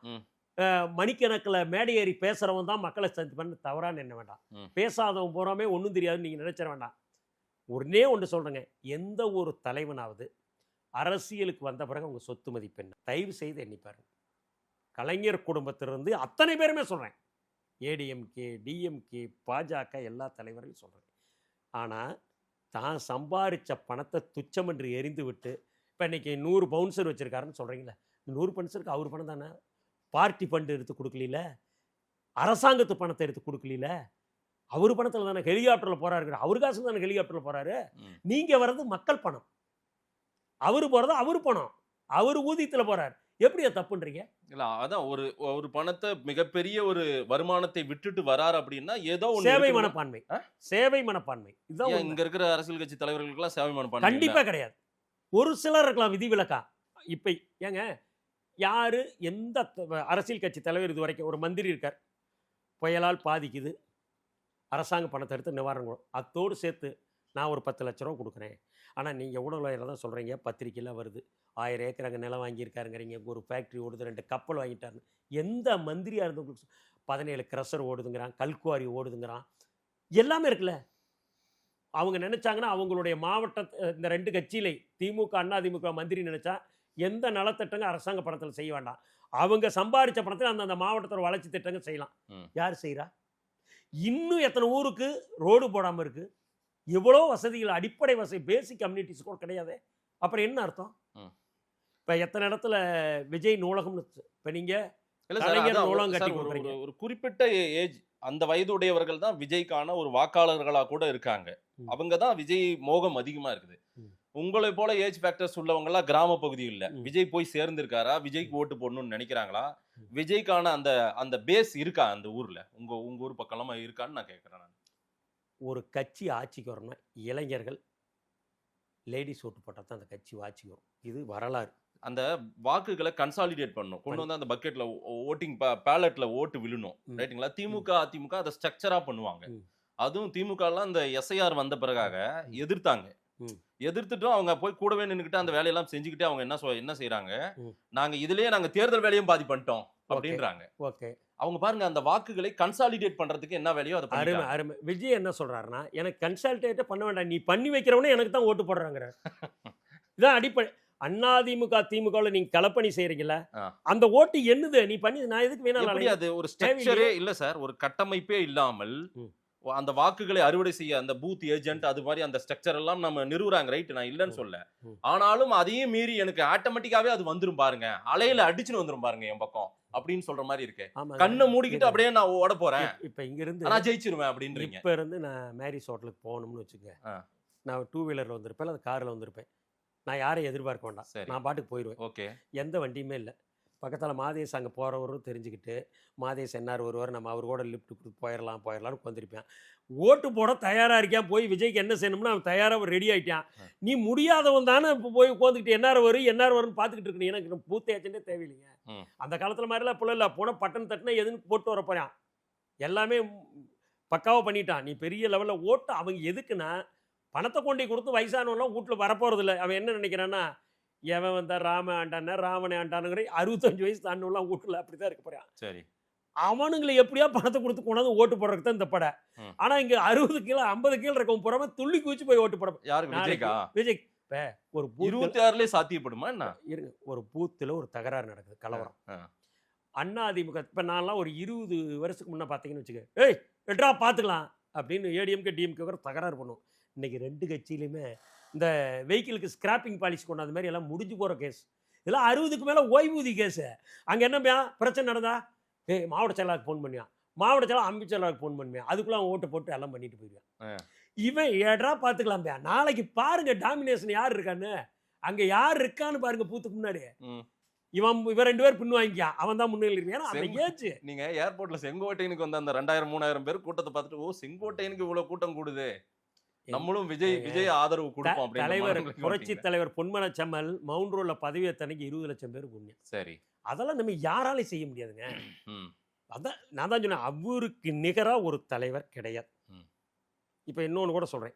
மணிக்கணக்கில் மேடை ஏறி பேசுகிறவன் தான் மக்களை சந்திப்பான்னு தவறான என்ன வேண்டாம். பேசாதவன் போகிறாமே ஒன்றும் தெரியாதுன்னு நீங்கள் நினைச்சிட வேண்டாம். ஒன்றே ஒன்று சொல்கிறேங்க, எந்த ஒரு தலைவனாவது அரசியலுக்கு வந்த பிறகு அவங்க சொத்து மதிப்பு என்ன தயவு செய்து எண்ணிப்பாரு. கலைஞர் குடும்பத்திலிருந்து அத்தனை பேருமே சொல்கிறேன், ஏடிஎம்கே, டிஎம்கே, பாஜக எல்லா தலைவரையும் சொல்கிறேன். ஆனால் தான் சம்பாரித்த பணத்தை துச்சம் என்று எரிந்து விட்டு இப்போ இன்றைக்கி 100 பவுன்சர் வச்சுருக்காருன்னு சொல்கிறீங்களே, 100 பவுன்சருக்கு அவர் பணம் தானே. பார்ட்டி ஃபண்டு எடுத்து கொடுக்கல, அரசாங்கத்து பணத்தை எடுத்து கொடுக்கல, அவர் பணத்தில் தானே ஹெலிகாப்டரில் போகிறாரு, அவர் காசு தானே ஹெலிகாப்டரில் போகிறாரு. நீங்கள் வர்றது மக்கள் பணம், அவர் போகிறது அவர் பணம், அவர் ஊதியத்தில் போகிறார். எப்படி அது தப்புன்றீங்க? இல்லை, அதான் ஒரு பணத்தை மிகப்பெரிய ஒரு வருமானத்தை விட்டுட்டு வராரு அப்படின்னா ஏதோ சேவை மனப்பான்மை, சேவை மனப்பான்மை இதுதான். இங்க இருக்கிற அரசியல் கட்சி தலைவர்களுக்கெல்லாம் சேவை மனப்பான்மை கண்டிப்பாக கிடையாது. ஒரு சிலர் இருக்கலாம் விதிவிலக்கா. இப்போ ஏங்க, யார் எந்த அரசியல் கட்சி தலைவர் இது வரைக்கும் ஒரு மந்திரி இருக்கார், புயலால் பாதிக்குது, அரசாங்க பணத்தை எடுத்து நிவாரணம் அத்தோடு சேர்த்து நான் ஒரு 10 லட்ச ரூபா கொடுக்குறேன். ஆனால் நீங்கள் ஊடகத்தில் தான் சொல்கிறீங்க, பத்திரிக்கையில் வருது 1000 ஏக்கர் அங்கே நிலம் வாங்கியிருக்காருங்கிறீங்க, ஒரு ஃபேக்ட்ரி ஓடுது, 2 கப்பல் வாங்கிட்டாருன்னு. எந்த மந்திரியாக இருந்தவங்களுக்கு 17 கிரஷர் ஓடுதுங்கிறான், கல்குவாரி ஓடுதுங்கிறான், எல்லாமே இருக்குல்ல. அவங்க நினச்சாங்கன்னா அவங்களுடைய மாவட்ட இந்த 2 கட்சியிலே திமுக அதிமுக மந்திரி நினச்சா எந்த நலத்திட்டங்க அரசாங்க பணத்தில் செய்ய வேண்டாம், அவங்க சம்பாதிச்ச பணத்தில் அந்தந்த மாவட்டத்தில் வளர்ச்சி திட்டங்க செய்யலாம். யார் செய்கிறா? இன்னும் எத்தனை ஊருக்கு ரோடு போடாமல் இருக்குது, எவ்வளோ வசதிகள், அடிப்படை வசதி, பேசிக் கம்யூனிட்டிஸ் கூட கிடையாது. அப்புறம் என்ன அர்த்தம்? இப்போ எத்தனை இடத்துல விஜய் நூலகம்னு இப்போ நீங்கள் நூலகம் கட்டி கொடுக்குறீங்க. ஒரு குறிப்பிட்ட ஏஜ் அந்த வயதுடையவர்கள் தான் விஜய்க்கான ஒரு வாக்காளர்களாக கூட இருக்காங்க. அவங்க தான் விஜய் மோகம் அதிகமாக இருக்குது. உங்களை போல ஏஜ் ஃபேக்டர்ஸ் உள்ளவங்கலாம் கிராம பகுதியில் விஜய் போய் சேர்ந்திருக்காரா, விஜய்க்கு ஓட்டு போடணும்னு நினைக்கிறாங்களா, விஜய்க்கான அந்த அந்த பேஸ் இருக்கா அந்த ஊரில், உங்கள் ஊர் பக்கம்லாம் இருக்கான்னு நான் கேட்குறேன். நான் ஒரு கட்சி ஆட்சிக்கு வரணும்னா இளைஞர்கள் லேடிஸ் ஓட்டு போட்டால் தான் அந்த கட்சி ஆட்சிக்கு வரும். இது வரலாறு. அந்த வாக்குகளை கன்சாலிடேட் பண்ணணும், கொண்டு வந்து அந்த பக்கெட்ல ஓட்டிங் பேலட்ல ஓட்டு விழணும். ரைட்டுங்களா? திமுக அதிமுக அதை ஸ்ட்ரக்சரா பண்ணுவாங்க. அதுவும் திமுக எல்லாம் இந்த எஸ்ஐஆர் வந்த பிறகாக எதிர்த்தாங்க. எதிர்த்துட்டும் அவங்க போய் கூடவே நின்றுக்கிட்டு அந்த வேலையெல்லாம் செஞ்சுக்கிட்டே அவங்க என்ன செய்யறாங்க, நாங்க இதுலயே நாங்க தேர்தல் வேலையும் பாதி பண்ணிட்டோம் அப்படின்றாங்க. ஓகே, அவங்க பாருங்க அந்த வாக்குகளை கன்சாலிடேட் பண்றதுக்கு என்ன வேலையோ அதை அருமை அருமை. விஜய் என்ன சொல்றாருன்னா, எனக்கு கன்சாலிடேட்டே பண்ண வேண்டாம், நீ பண்ணி வைக்கிறவனே எனக்கு தான் ஓட்டு போடுறாங்க. இதான் அடிப்படை. அதிமுக திமுகவில் நீங்க கலப்பணி செய்யறீங்கல்ல, அந்த ஓட்டு என்னது நீ பண்ணி நான் எதுக்கு வேணாலும். அது ஒரு ஸ்ட்ரக்சரே இல்ல சார், ஒரு கட்டமைப்பே இல்லாமல் அந்த வாக்குகளை அறுவடை செய்ய அந்த பூத் ஏஜென்ட் அது மாதிரி அந்த ஸ்ட்ரக்சர் எல்லாம் நம்ம நிறுவுறாங்க. ரைட், நான் இல்லைன்னு சொல்ல. ஆனாலும் அதையும் மீறி எனக்கு ஆட்டோமேட்டிக்காவே அது வந்துரும் பாருங்க, அலையில அடிச்சுன்னு வந்துரும் பாருங்க என் பக்கம் அப்படின்னு சொல்ற மாதிரி இருக்கு. கண்ணை மூடிக்கிட்டு அப்படியே நான் ஓட போறேன், இப்ப இங்க இருந்து நான் ஜெயிச்சிருவேன் அப்படின்றீங்க. இப்ப இருந்து நான் மேரிஸ் ஹோட்டலுக்கு போகணும்னு வச்சுக்க, நான் 2 வீலர்ல வந்திருப்பேன், அது கார்ல வந்திருப்பேன், நான் யாரையும் எதிர்பார்க்க வேண்டாம், நான் பாட்டுக்கு போயிடுவேன். ஓகே, எந்த வண்டியுமே இல்லை. பக்கத்தில் மாதேஷ் அங்கே போகிறவரும் தெரிஞ்சுக்கிட்டு மாதேஷ் என்னார் வருவார், நம்ம அவர் கூட லிஃப்ட் கொடுத்து போயிடலாம்னு உட்காந்துருப்பேன். ஓட்டு போட தயாராக இருக்கான், போய் விஜய்க்கு என்ன செய்யணும்னு அவன் தயாராக ரெடி ஆகிட்டான். நீ முடியாதவன் தானே இப்போ போய் உட்காந்துக்கிட்டு என்னார் வரும்னு பார்த்துக்கிட்டு இருக்கணும். எனக்கு பூத் ஏஜென்ட்டே தேவையில்லைங்க. அந்த காலத்தில் மாதிரிலாம் இப்போ இல்லை, போனால் பட்டன் தட்டினா எதுன்னு போட்டு வர போகிறான், எல்லாமே பக்காவாக பண்ணிட்டான். நீ பெரிய லெவலில் ஓட்டு அவங்க எதுக்குன்னா பணத்தை கொண்டு கொடுத்து வயசானவெல்லாம் வீட்டில் வரப்போகிறதில்ல. அவன் என்ன நினைக்கிறான்னா, எவன் வந்தா ராம ஆண்டான ராவணே ஆண்டானுங்கிற 65 வயசு தாண்டவெல்லாம் வீட்டில் அப்படி தான் இருக்க போகிறான். சரி, அவனுங்களை எப்படியா பணத்தை கொடுத்து கொண்டாந்து ஓட்டு போடுறதுக்கு தான் இந்த படை. ஆனால் இங்கே 60 கீழே 50 கீழே இருக்கவன் புறமே துள்ளி குதிச்சு போய் ஓட்டு போட. யாருக்கு? விஜய். இப்போ ஒரு 26 சாத்தியப்படுமா என்ன? இருங்க, ஒரு பூத்தில் ஒரு தகராறு நடக்குது, கலவரம். அதிமுக இப்போ நான்லாம் ஒரு 20 வருஷத்துக்கு முன்னே பார்த்தீங்கன்னு வச்சுக்க, ஏய் எட்ரா பார்த்துக்கலாம் அப்படின்னு ஏடிஎம்கே டிஎம்கே தகராறு பண்ணுவோம். இன்னைக்கு 2 கட்சியிலுமே இந்த வெஹிக்கிளுக்கு ஸ்கிராப்பிங் பாலிசி கொண்டாந்த மாதிரி எல்லாம் முடிஞ்சு போகிற கேஸ். இதெல்லாம் 60க்கு மேலே ஓய்வூதி கேஸு. அங்கே என்ன பிரச்சனை நடந்தா, மாவட்ட செயலாளருக்கு ஃபோன் பண்ணுவான், மாவட்ட செயலாளர் அமைப்பு செயலாளருக்கு ஃபோன் பண்ணுவேன், அதுக்குள்ளே அவன் ஓட்டு போட்டு எல்லாம் பண்ணிட்டு போயிடுவான். இவன் ஏடா பார்த்துக்கலாம். நாளைக்கு பாருங்க டாமினேஷன் யார் இருக்கான்னு, அங்கே யார் இருக்கான்னு பாருங்க. பூத்துக்கு முன்னாடி இவன் 2 பேர் பின் வாங்கிக்கான், அவன் தான் முன்னிலை இருக்கான். நீங்க ஏர்போர்ட்ல செங்கோட்டையனுக்கு வந்த அந்த 2000-3000 பேர் கூட்டத்தை பார்த்துட்டு, ஓ செங்கோட்டையனுக்கு இவ்வளவு கூட்டம் கூடுது, நம்மளும் விஜய் ஆதரவு கொடுப்போம். தலைவர் புரட்சி தலைவர் பொன்மன செம்மல் மவுண்ட் ரோட்ல பதவி ஏத்தனைக்கு 20 லட்சம் பேர் புண்ணியம். சரி, அதெல்லாம் நம்ம யாராலையும் செய்ய முடியாதுங்க. அதான் நான் தான் சொன்னேன், அவருக்கு நிகராக ஒரு தலைவர் கிடையாது. இப்போ இன்னொன்று கூட சொல்கிறேன்,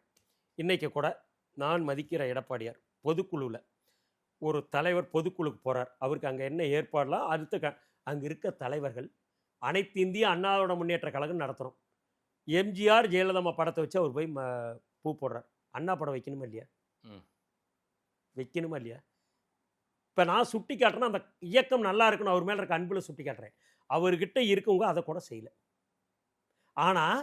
இன்னைக்கு கூட நான் மதிக்கிற எடப்பாடியார் பொதுக்குழுவில் ஒரு தலைவர் பொதுக்குழுக்கு போகிறார், அவருக்கு அங்கே என்ன ஏற்பாடெலாம் அடுத்த அங்கே இருக்க தலைவர்கள் அனைத்து இந்திய அண்ணாவோட முன்னேற்ற கழகம் நடத்துகிறோம். எம்ஜிஆர் ஜெயலலிதா படத்தை வச்சு அவர் போய் பூ போடுறார். அண்ணா படம் வைக்கணுமா இல்லையா? வைக்கணுமா இல்லையா? இப்போ நான் சுட்டி காட்டுறேன்னா அந்த இயக்கம் நல்லா இருக்கணும், அவர் மேலே இருக்க அன்பில் சுட்டி காட்டுறேன். அவர்கிட்ட இருக்கவங்க அதை கூட செய்யலை. ஆனால்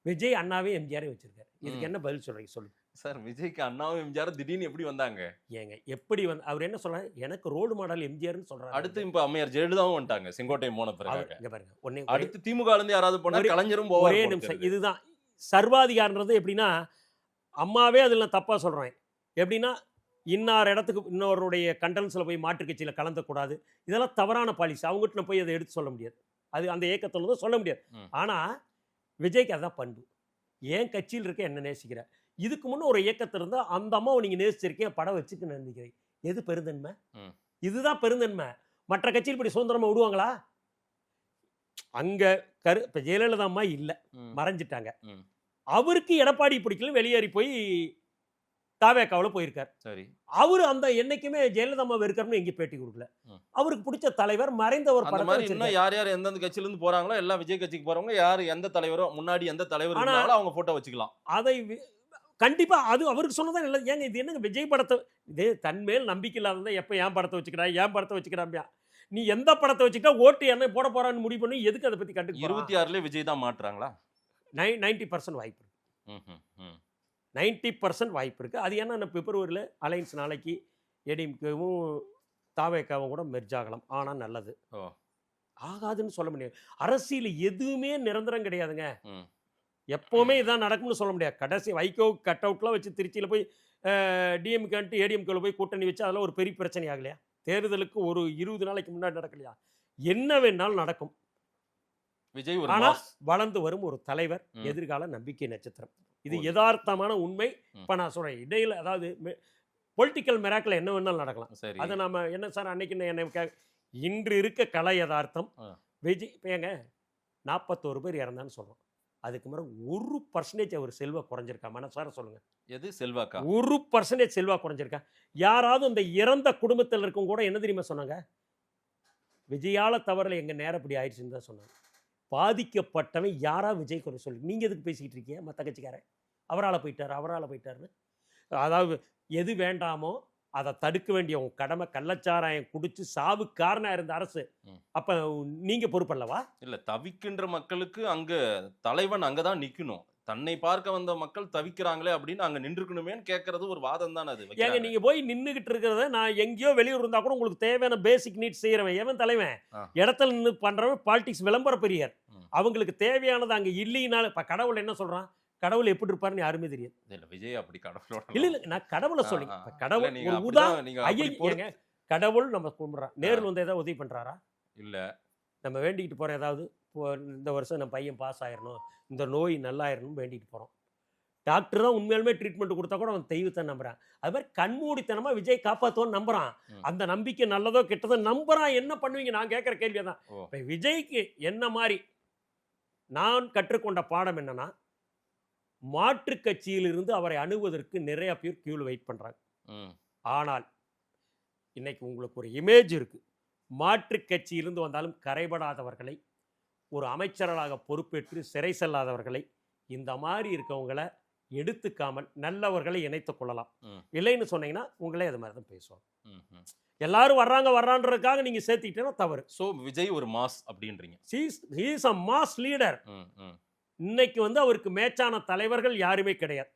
விஜய் அண்ணாவே எம்ஜிஆரே வச்சிருக்காரு. இதுக்கு என்ன பதில் சொல்கிறீங்க சொல்லுங்க சார்? விஜய்க்கு அண்ணாவும் எம்ஜிஆரும் திடீர்னு எப்படி வந்தாங்க? ஏங்க எப்படி வந்து அவர் என்ன சொல்றாரு? எனக்கு ரோல் மாடல் எம்ஜிஆர்னு சொல்றாரு. அடுத்து இப்போ அம்மையார் ஜெயலலிதாவும் வந்துட்டாங்க செங்கோட்டை போன பிறகு. இங்க பாருங்க, ஒண்ணே அடுத்து திமுக இருந்து யாராவது போனா கலைஞரும் ஒரே போவார். நிமிஷம். இதுதான் சர்வாதிகாரன்றது. எப்படின்னா அம்மாவே அதில் நான் தப்பாக சொல்கிறேன். எப்படின்னா இன்னார் இடத்துக்கு இன்னொருடைய கண்டனன்ஸில் போய் மாற்று கட்சியில் கலந்துக்கூடாது, இதெல்லாம் தவறான பாலிசி. அவங்ககிட்ட போய் அதை எடுத்து சொல்ல முடியாது, அது அந்த இயக்கத்தில் தான் சொல்ல முடியாது. ஆனால் விஜய்க்கு அதான் பண்பு. ஏன் கட்சியில் இருக்க என்ன நேசிக்கிற, இதுக்கு முன்னே ஒரு இயக்கத்தில் இருந்தால் அந்த அம்மாவை நீங்கள் நேசிச்சிருக்கீங்க, படம் வச்சுக்கு நினைக்கிறீங்க. எது பெருந்தன்மை? இதுதான் பெருந்தன்மை. மற்ற கட்சியில் இப்படி சுதந்திரமாக விடுவாங்களா? அங்கே இப்போ ஜெயலலிதா அம்மா இல்லை, மறைஞ்சிட்டாங்க. அவருக்கு எடப்பாடி பிடிக்கல, வெளியேறி போய் தாவேக்காவில் போயிருக்கார். சரி, அவரு அந்த என்னைக்குமே ஜெயலலிதா அம்மா இருக்காருன்னு எங்கேயும் பேட்டி கொடுக்கல. அவருக்கு பிடிச்ச தலைவர் மறைந்த ஒரு படம். இன்னும் யார் யார் எந்தெந்த கட்சியில இருந்து போறாங்களோ எல்லாம் விஜய் கட்சிக்கு போறவங்க யார் எந்த தலைவரோ முன்னாடி எந்த தலைவர் இருந்தாலும் அவங்க போட்டோ வச்சுக்கலாம். அதை கண்டிப்பா அது அவருக்கு சொன்னதான் இல்லை. ஏங்க இது என்னங்க விஜய் படத்தை, இதே தன்மேல் நம்பிக்கை இல்லாத எப்போ ஏன் படத்தை வச்சுக்கிறா, ஏன் படத்தை வச்சுக்கிறாம்பியா, நீ எந்த படத்தை வச்சுக்கிட்டா ஓட்டு என்ன போட போறான்னு முடிவு பண்ணி எதுக்கு அதை பத்தி கண்டு 26 விஜய் தான் மாட்டுறாங்களா? 90% வாய்ப்பு இருக்கு. 90% வாய்ப்பு இருக்கு. அது ஏன்னா பிப்ரவரியில் அலைன்ஸ் நாளைக்கு ஏடிஎம்கேவும் தாவேக்காவும் கூட மெர்ஜ் ஆகலாம். ஆனால் நல்லது ஆகாதுன்னு சொல்ல முடியாது. அரசியல் எதுவுமே நிரந்தரம் கிடையாதுங்க. எப்போவுமே இதான் நடக்கும்னு சொல்ல முடியாது. கடைசி வைகோ கட் அவுட்லாம் வச்சு திருச்சியில் போய் டிஎம்கேன்ட்டு ஏடிஎம்கேவில் போய் கூட்டணி வச்சு அதெல்லாம் ஒரு பெரிய பிரச்சனை ஆகலையா? தேர்தலுக்கு ஒரு 20 நாளைக்கு முன்னாடி நடக்கலையா? என்ன வேணாலும் நடக்கும். விஜய் ஆனால் வளர்ந்து வரும் ஒரு தலைவர், எதிர்கால நம்பிக்கை நட்சத்திரம். இது யதார்த்தமான உண்மை. இப்போ நான் சொல்கிறேன், இடையில் அதாவது பொலிட்டிக்கல் மிராக்கில் என்ன வேணாலும் நடக்கலாம். அதை நம்ம என்ன சார் அன்னைக்கு என்ன இன்று இருக்க கலை யதார்த்தம். விஜய் இப்போ ஏங்க 41 பேர் இறந்தான்னு சொல்கிறோம். அதுக்கு மேலே 1% அவர் செல்வா குறைஞ்சிருக்கா? மனசார சொல்லுங்க. எது செல்வாக்கா? 1% செல்வா குறைஞ்சிருக்கா? யாராவது அந்த இறந்த குடும்பத்தில் இருக்கும் கூட என்ன தெரியுமா சொன்னாங்க? விஜயால தவறில் எங்கள் நேரம் இப்படி ஆயிடுச்சுன்னு தான் சொன்னாங்க. பாதிக்கப்பட்டவன் யாரா விஜய் குறை சொல்லு. நீங்கள் எதுக்கு பேசிக்கிட்டு இருக்கீங்க? மற்ற கட்சிக்காரன் அவரால் போயிட்டாருன்னு. அதாவது எது வேண்டாமோ அதை தடுக்க வேண்டிய உன் கடமை. கள்ளச்சாராயம் குடிச்சு சாவு காரணம் இருந்த அரசு, அப்போ நீங்கள் பொறுப்பல்லவா? இல்லை, தவிக்கின்ற மக்களுக்கு அங்கே தலைவன் அங்கே தான் நிற்கணும். தன்னை பார்க்க வந்த மக்கள் தவிக்கிறாங்களே அப்படின்னு அங்கே நின்றுக்கணுமேன்னு கேட்கறது ஒரு வாதம் தான். அது ஏங்க நீங்கள் போய் நின்றுக்கிட்டு இருக்கிறத, நான் எங்கேயோ வெளியூர் இருந்தால் கூட உங்களுக்கு தேவையான பேசிக் நீட்ஸ் செய்கிறவன் எவன் தலைவன்? இடத்துல நின்று பண்ணுறவன் பாலிடிக்ஸ் விளம்பர பெரியார். அவங்களுக்கு தேவையானது அங்கே இல்லைனாலும் இப்போ கடவுள் என்ன சொல்கிறான்? கடவுள் எப்படி இருப்பாருன்னு யாருமே தெரியாது. இல்லை, விஜய் அப்படி கடவுளோட இல்லை, நான் கடவுளை சொல்லி கடவுள் ஒரு கடவுள் நம்ம கும்பிட்றான். நேரில் வந்து ஏதாவது உதவி பண்ணுறாரா? இல்லை. நம்ம வேண்டிக்கிட்டு போகிறோம், ஏதாவது இந்த வருஷம் நம்ம பையன் பாஸ் ஆயிடணும், இந்த நோய் நல்லாயிரணும்னு வேண்டிட்டு போகிறோம். டாக்டர் தான் உண்மையாலுமே ட்ரீட்மெண்ட் கொடுத்தா கூட அவன் தெய்வத்தை நம்புறான். அது மாதிரி கண்மூடித்தனமாக விஜய் காப்பாற்றுவோன்னு நம்புறான். அந்த நம்பிக்கை நல்லதோ கெட்டதோ நம்புறான். என்ன பண்ணுவீங்க? நான் கேட்குற கேள்வி தான். இப்போ விஜய்க்கு என்ன மாதிரி நான் கற்றுக்கொண்ட பாடம் என்னன்னா, மாற்று கட்சியிலிருந்து அவரை அணுகுவதற்கு நிறைய பேர் கியூவில் வெயிட் பண்ணுறாங்க. ஆனால் இன்னைக்கு உங்களுக்கு ஒரு இமேஜ் இருக்கு. மாற்று கட்சியிலிருந்து வந்தாலும் கரைபடாதவர்களை, ஒரு அமைச்சர்களாக பொறுப்பேற்று சிறை செல்லாதவர்களை, இந்த மாதிரி இருக்கவங்களை எடுத்துக்காமல் நல்லவர்களை இணைத்துக் கொள்ளலாம். இல்லைன்னு சொன்னீங்கன்னா உங்களே அது மாதிரி தான் பேசுவாங்க. எல்லாரும் வர்றான்றதுக்காக நீங்க சேர்த்துக்கிட்டேன்னா தவறு. ஸோ விஜய் ஒரு மாஸ் அப்படின்றீங்க. he is a mass leader. இன்னைக்கு வந்து அவருக்கு மேட்சான தலைவர்கள் யாருமே கிடையாது.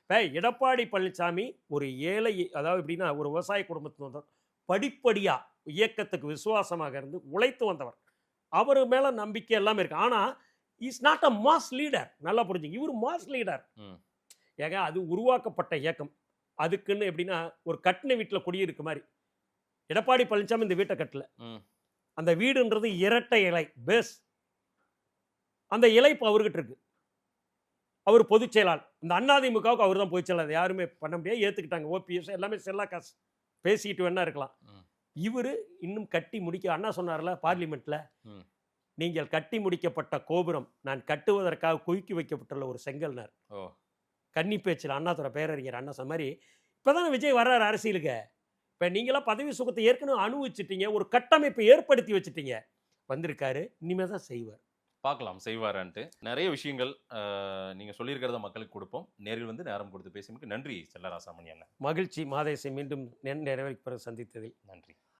இப்போ எடப்பாடி பழனிசாமி ஒரு ஏழை, அதாவது எப்படின்னா ஒரு விவசாய குடும்பத்தில் வந்தவர், படிப்படியா இயக்கத்துக்கு விசுவாசமாக இருந்து உழைத்து வந்தவர். அவர் மேல நம்பிக்கை எல்லாமே இருக்கு. ஆனா is not a mass leader. நல்லா புரிஞ்சுங்க, இவர் மாஸ் லீடர் ஏங்க. அது உருவாக்கப்பட்ட இயக்கம். அதுக்குன்னு எப்படின்னா ஒரு கட்டின வீட்டில் குடியிருக்கு மாதிரி எடப்பாடி பழனிசாமி இந்த வீட்டை கட்டல. அந்த வீடுன்றது இரட்டை இலை பேஸ். அந்த இலை இப்போ அவர்கிட்ட இருக்கு. அவர் பொதுச் செயலாளர். இந்த அதிமுகவுக்கு அவர் தான் பொதுச் செயலாளர். யாருமே பண்ண முடியாது, ஏற்றுக்கிட்டாங்க. ஓபிஎஸ் எல்லாமே செல்லா காசு பேசிக்கிட்டு வேணா இருக்கலாம். இவர் இன்னும் கட்டி முடிக்க, அண்ணா சொன்னார்ல பார்லிமெண்ட்ல, நீங்கள் கட்டி முடிக்கப்பட்ட கோபுரம் நான் கட்டுவதற்காக குவிக்கி வைக்கப்பட்டுள்ள ஒரு செங்கல்னார். கன்னி பேச்சில் அண்ணாதுரை பேரறிஞர் அண்ணா சொன்ன மாதிரி இப்போதான் விஜய் வர்றாரு அரசியலுக்கு. இப்போ நீங்களாம் பதவி சுகத்தை ஏற்கனவே அனுபவிச்சுட்டீங்க, ஒரு கட்டமைப்பை ஏற்படுத்தி வச்சுட்டீங்க. வந்திருக்காரு, இனிமே தான் செய்வார். பார்க்கலாம் செய்வாரான்ட்டு. நிறைய விஷயங்கள் நீங்க சொல்லியிருக்கிறத மக்களுக்கு கொடுப்போம். நேரில் வந்து நேரம் கொடுத்து பேசியமைக்கு நன்றி செல்லராசாமணி அண்ணன். மகிழ்ச்சி மாதேசை மீண்டும் நிறைவேறி பிறகு சந்தித்ததில். நன்றி.